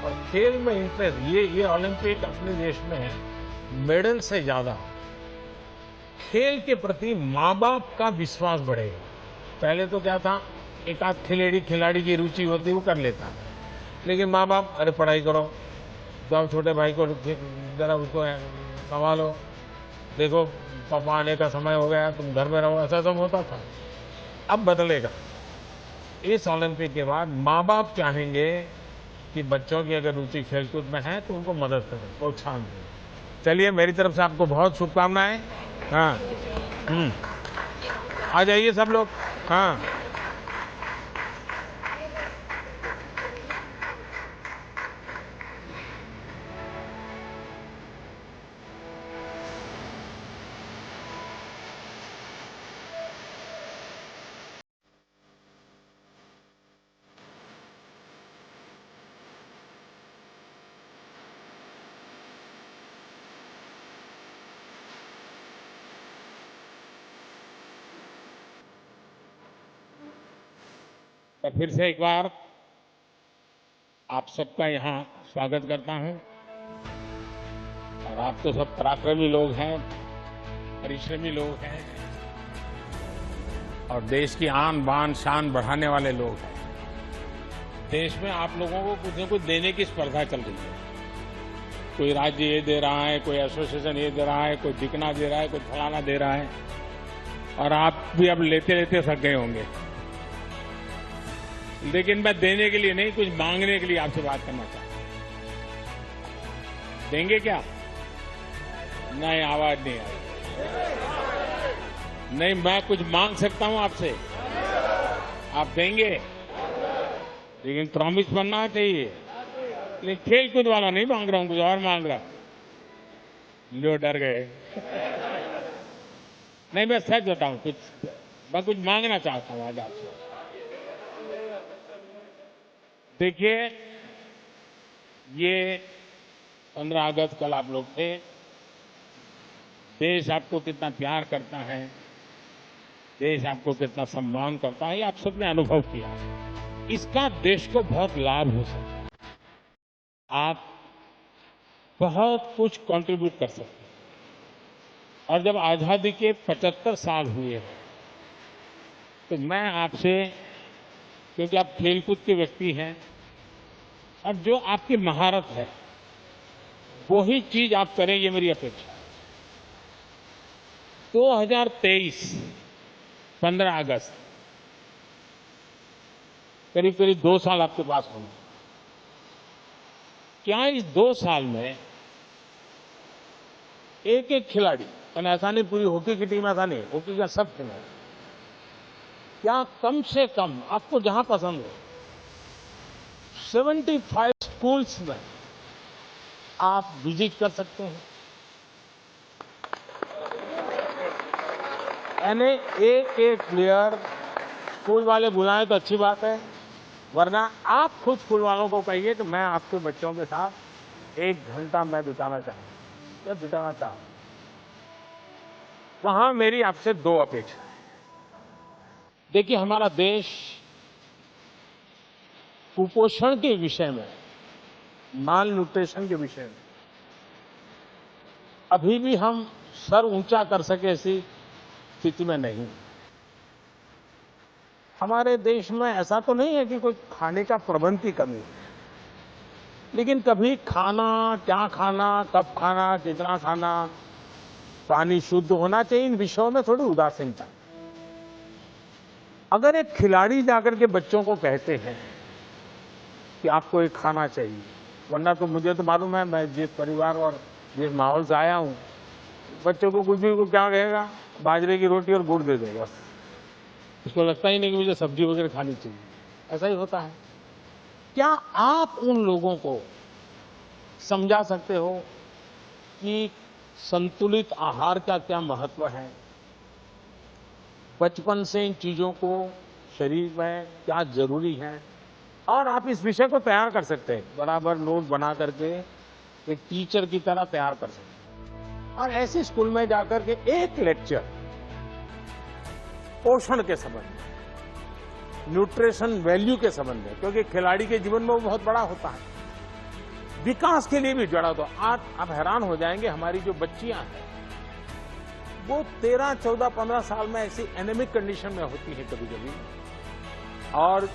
और खेल में इंटरेस्ट, ये ओलंपिक अपने देश में मेडल से ज्यादा खेल के प्रति माँ बाप का विश्वास बढ़ेगा। पहले तो क्या था, एक आध खिलाड़ी की रुचि होती वो कर लेता, लेकिन माँ बाप अरे पढ़ाई करो, तो आप छोटे भाई को जरा उसको संभालो, देखो पापा आने का समय हो गया, तुम घर में रहो, ऐसा सब होता था। अब बदलेगा। इस ओलंपिक के बाद माँ बाप चाहेंगे कि बच्चों की अगर रुचि खेलकूद में है तो उनको मदद करें, प्रोत्साहन दें। चलिए, मेरी तरफ से आपको बहुत शुभकामनाएं। हाँ, आ जाइए सब लोग। हाँ, तो फिर से एक बार आप सबका यहाँ स्वागत करता हूँ। और आप तो सब पराक्रमी लोग हैं, परिश्रमी लोग हैं और देश की आन बान शान बढ़ाने वाले लोग हैं। देश में आप लोगों को कुछ न कुछ देने की स्पर्धा चल रही है। कोई राज्य ये दे रहा है, कोई एसोसिएशन ये दे रहा है, कोई दिखना दे रहा है, कोई फलाना दे रहा है, और आप भी अब लेते लेते थक गए होंगे। लेकिन मैं देने के लिए नहीं, कुछ मांगने के लिए आपसे बात करना चाहता हूं। देंगे क्या? नहीं, आवाज नहीं आई। नहीं, मैं कुछ मांग सकता हूं आपसे, आप देंगे, लेकिन प्रॉमिस बनना चाहिए। लेकिन खेल कूद वाला नहीं मांग रहा हूं, कुछ और मांग रहा। लो, डर गए। नहीं, मैं सच बताऊं, मैं कुछ मांगना चाहता हूं आज आपसे। देखिए, ये 15 अगस्त कल आप लोग थे। देश आपको कितना प्यार करता है, देश आपको कितना सम्मान करता है, ये आप सबने अनुभव किया। इसका देश को बहुत लाभ हो सकता है। आप बहुत कुछ कंट्रीब्यूट कर सकते हैं। और जब आजादी के 75 साल हुए तो मैं आपसे, क्योंकि आप खेलकूद के व्यक्ति हैं और जो आपकी महारत है वही चीज आप करें, ये मेरी अपेक्षा है। 2023 15 अगस्त, करीब करीब 2 साल आपके पास होंगे। क्या इस 2 साल में एक एक खिलाड़ी, ऐसा नहीं पूरी हॉकी की टीम, ऐसा नहीं, हॉकी का सब खिलाड़ी, क्या कम से कम आपको जहां पसंद हो 75 स्कूल्स में आप विजिट कर सकते हैं? यानी एक एक प्लेयर, स्कूल वाले बुलाएं तो अच्छी बात है, वरना आप खुद स्कूल वालों को कहिए कि मैं आपके बच्चों के साथ 1 घंटा मैं बिताना चाहूँ। वहां मेरी आपसे 2 अपेक्षा है। देखिए, हमारा देश कुपोषण के विषय में, माल न्यूट्रिशन के विषय में अभी भी हम सर ऊंचा कर सके ऐसी स्थिति में नहीं। हमारे देश में ऐसा तो नहीं है कि कोई खाने का प्रबंध की कमी है, लेकिन कभी खाना, क्या खाना, कब खाना, कितना खाना, पानी शुद्ध होना चाहिए, इन विषयों में थोड़ी उदासीनता। अगर एक खिलाड़ी जाकर के बच्चों को कहते हैं कि आपको एक खाना चाहिए, वरना तो मुझे तो मालूम है, मैं जिस परिवार और जिस माहौल से आया हूं, बच्चों को कुछ भी क्या कहेगा, बाजरे की रोटी और गुड़ दे दो बस। उसको लगता ही नहीं कि मुझे सब्जी वगैरह खानी चाहिए। ऐसा ही होता है। क्या आप उन लोगों को समझा सकते हो कि संतुलित आहार का क्या महत्व है? बचपन से इन चीजों को शरीर में क्या जरूरी है? और आप इस विषय को तैयार कर सकते हैं, बराबर नोट बना करके एक टीचर की तरह तैयार कर सकते हैं। और ऐसे स्कूल में जाकर के एक लेक्चर पोषण के संबंध में, न्यूट्रिशन वैल्यू के संबंध में, क्योंकि खिलाड़ी के जीवन में वो बहुत बड़ा होता है, विकास के लिए भी जुड़ा। तो आप हैरान हो जाएंगे, हमारी जो बच्चियां हैं वो 13, 14, 15 साल में ऐसी एनेमिक कंडीशन में होती है कभी कभी, और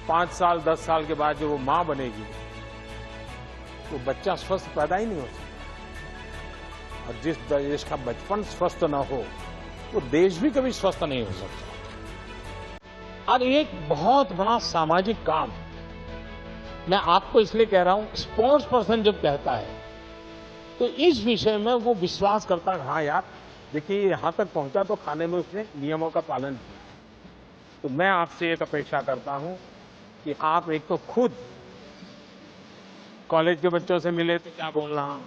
5 साल 10 साल के बाद जब वो मां बनेगी तो बच्चा स्वस्थ पैदा ही नहीं हो सकता। और जिस देश का बचपन स्वस्थ न हो वो देश भी कभी स्वस्थ नहीं हो सकता। और एक बहुत बड़ा सामाजिक काम मैं आपको इसलिए कह रहा हूं, स्पोर्ट्स पर्सन जब कहता है तो इस विषय में वो विश्वास करता है, हाँ यार देखिए यहां तक पहुंचा तो खाने में उसने नियमों का पालन किया। तो मैं आपसे एक अपेक्षा करता हूं कि आप एक तो खुद कॉलेज के बच्चों से मिले तो क्या बोलना,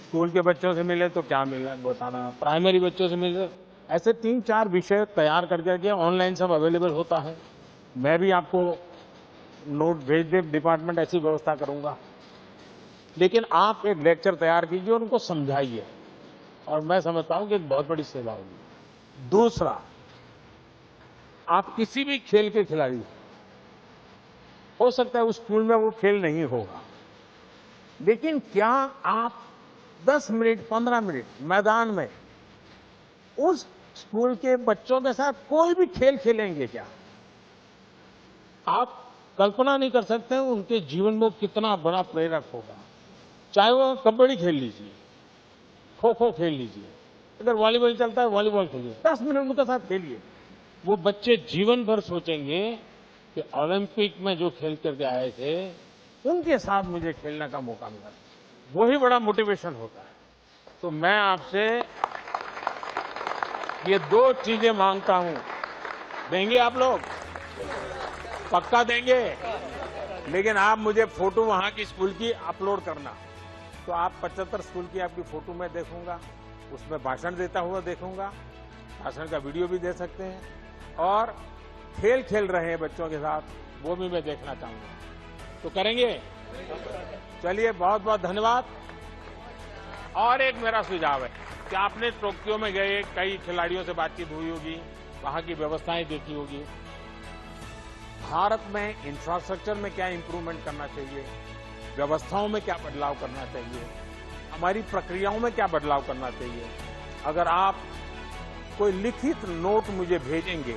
स्कूल के बच्चों से मिले तो क्या मिलना बताना, प्राइमरी बच्चों से मिले, ऐसे 3-4 विषय तैयार करके ऑनलाइन सब अवेलेबल होता है। मैं भी आपको नोट भेज दे, डिपार्टमेंट ऐसी व्यवस्था करूंगा। लेकिन आप एक लेक्चर तैयार कीजिए और उनको समझाइए, और मैं समझता हूं कि एक बहुत बड़ी सेवा होगी। दूसरा, आप किसी भी खेल के खिलाड़ी हो सकता है उस स्कूल में वो खेल नहीं होगा, लेकिन क्या आप 10 मिनट 15 मिनट मैदान में उस स्कूल के बच्चों के साथ कोई भी खेल खेलेंगे क्या? आप कल्पना नहीं कर सकते उनके जीवन में कितना बड़ा प्रेरक होगा। चाहे वो कबड्डी खेल लीजिए, खो खो खेल लीजिए, अगर वॉलीबॉल चलता है वॉलीबॉल खेलिए, 10 मिनट उनके साथ खेलिए। वो बच्चे जीवन भर सोचेंगे कि ओलंपिक में जो खेल करके आए थे उनके साथ मुझे खेलने का मौका मिला। वही बड़ा मोटिवेशन होता है। तो मैं आपसे ये 2 चीजें मांगता हूं, देंगे आप लोग? पक्का देंगे? लेकिन आप मुझे फोटो वहां की स्कूल की अपलोड करना। तो आप 75 स्कूल की आपकी फोटो मैं देखूंगा, उसमें भाषण देता हुआ देखूंगा, भाषण का वीडियो भी दे सकते हैं, और खेल खेल रहे हैं बच्चों के साथ वो भी मैं देखना चाहूंगा। तो करेंगे? चलिए, बहुत बहुत धन्यवाद। और एक मेरा सुझाव है कि आपने टोक्यो में गए, कई खिलाड़ियों से बातचीत हुई होगी, वहां की व्यवस्थाएं देखी होगी। भारत में इंफ्रास्ट्रक्चर में क्या इंप्रूवमेंट करना चाहिए, व्यवस्थाओं में क्या बदलाव करना चाहिए, हमारी प्रक्रियाओं में क्या बदलाव करना चाहिए। अगर आप कोई लिखित नोट मुझे भेजेंगे,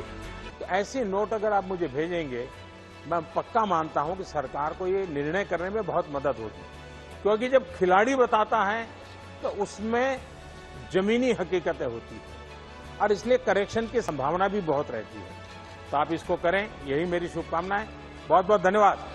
तो ऐसे नोट अगर आप मुझे भेजेंगे, मैं पक्का मानता हूं कि सरकार को ये निर्णय करने में बहुत मदद होगी। क्योंकि जब खिलाड़ी बताता है तो उसमें जमीनी हकीकतें होती है, और इसलिए करेक्शन की संभावना भी बहुत रहती है। तो आप इसको करें, यही मेरी शुभकामनाएं। बहुत बहुत धन्यवाद।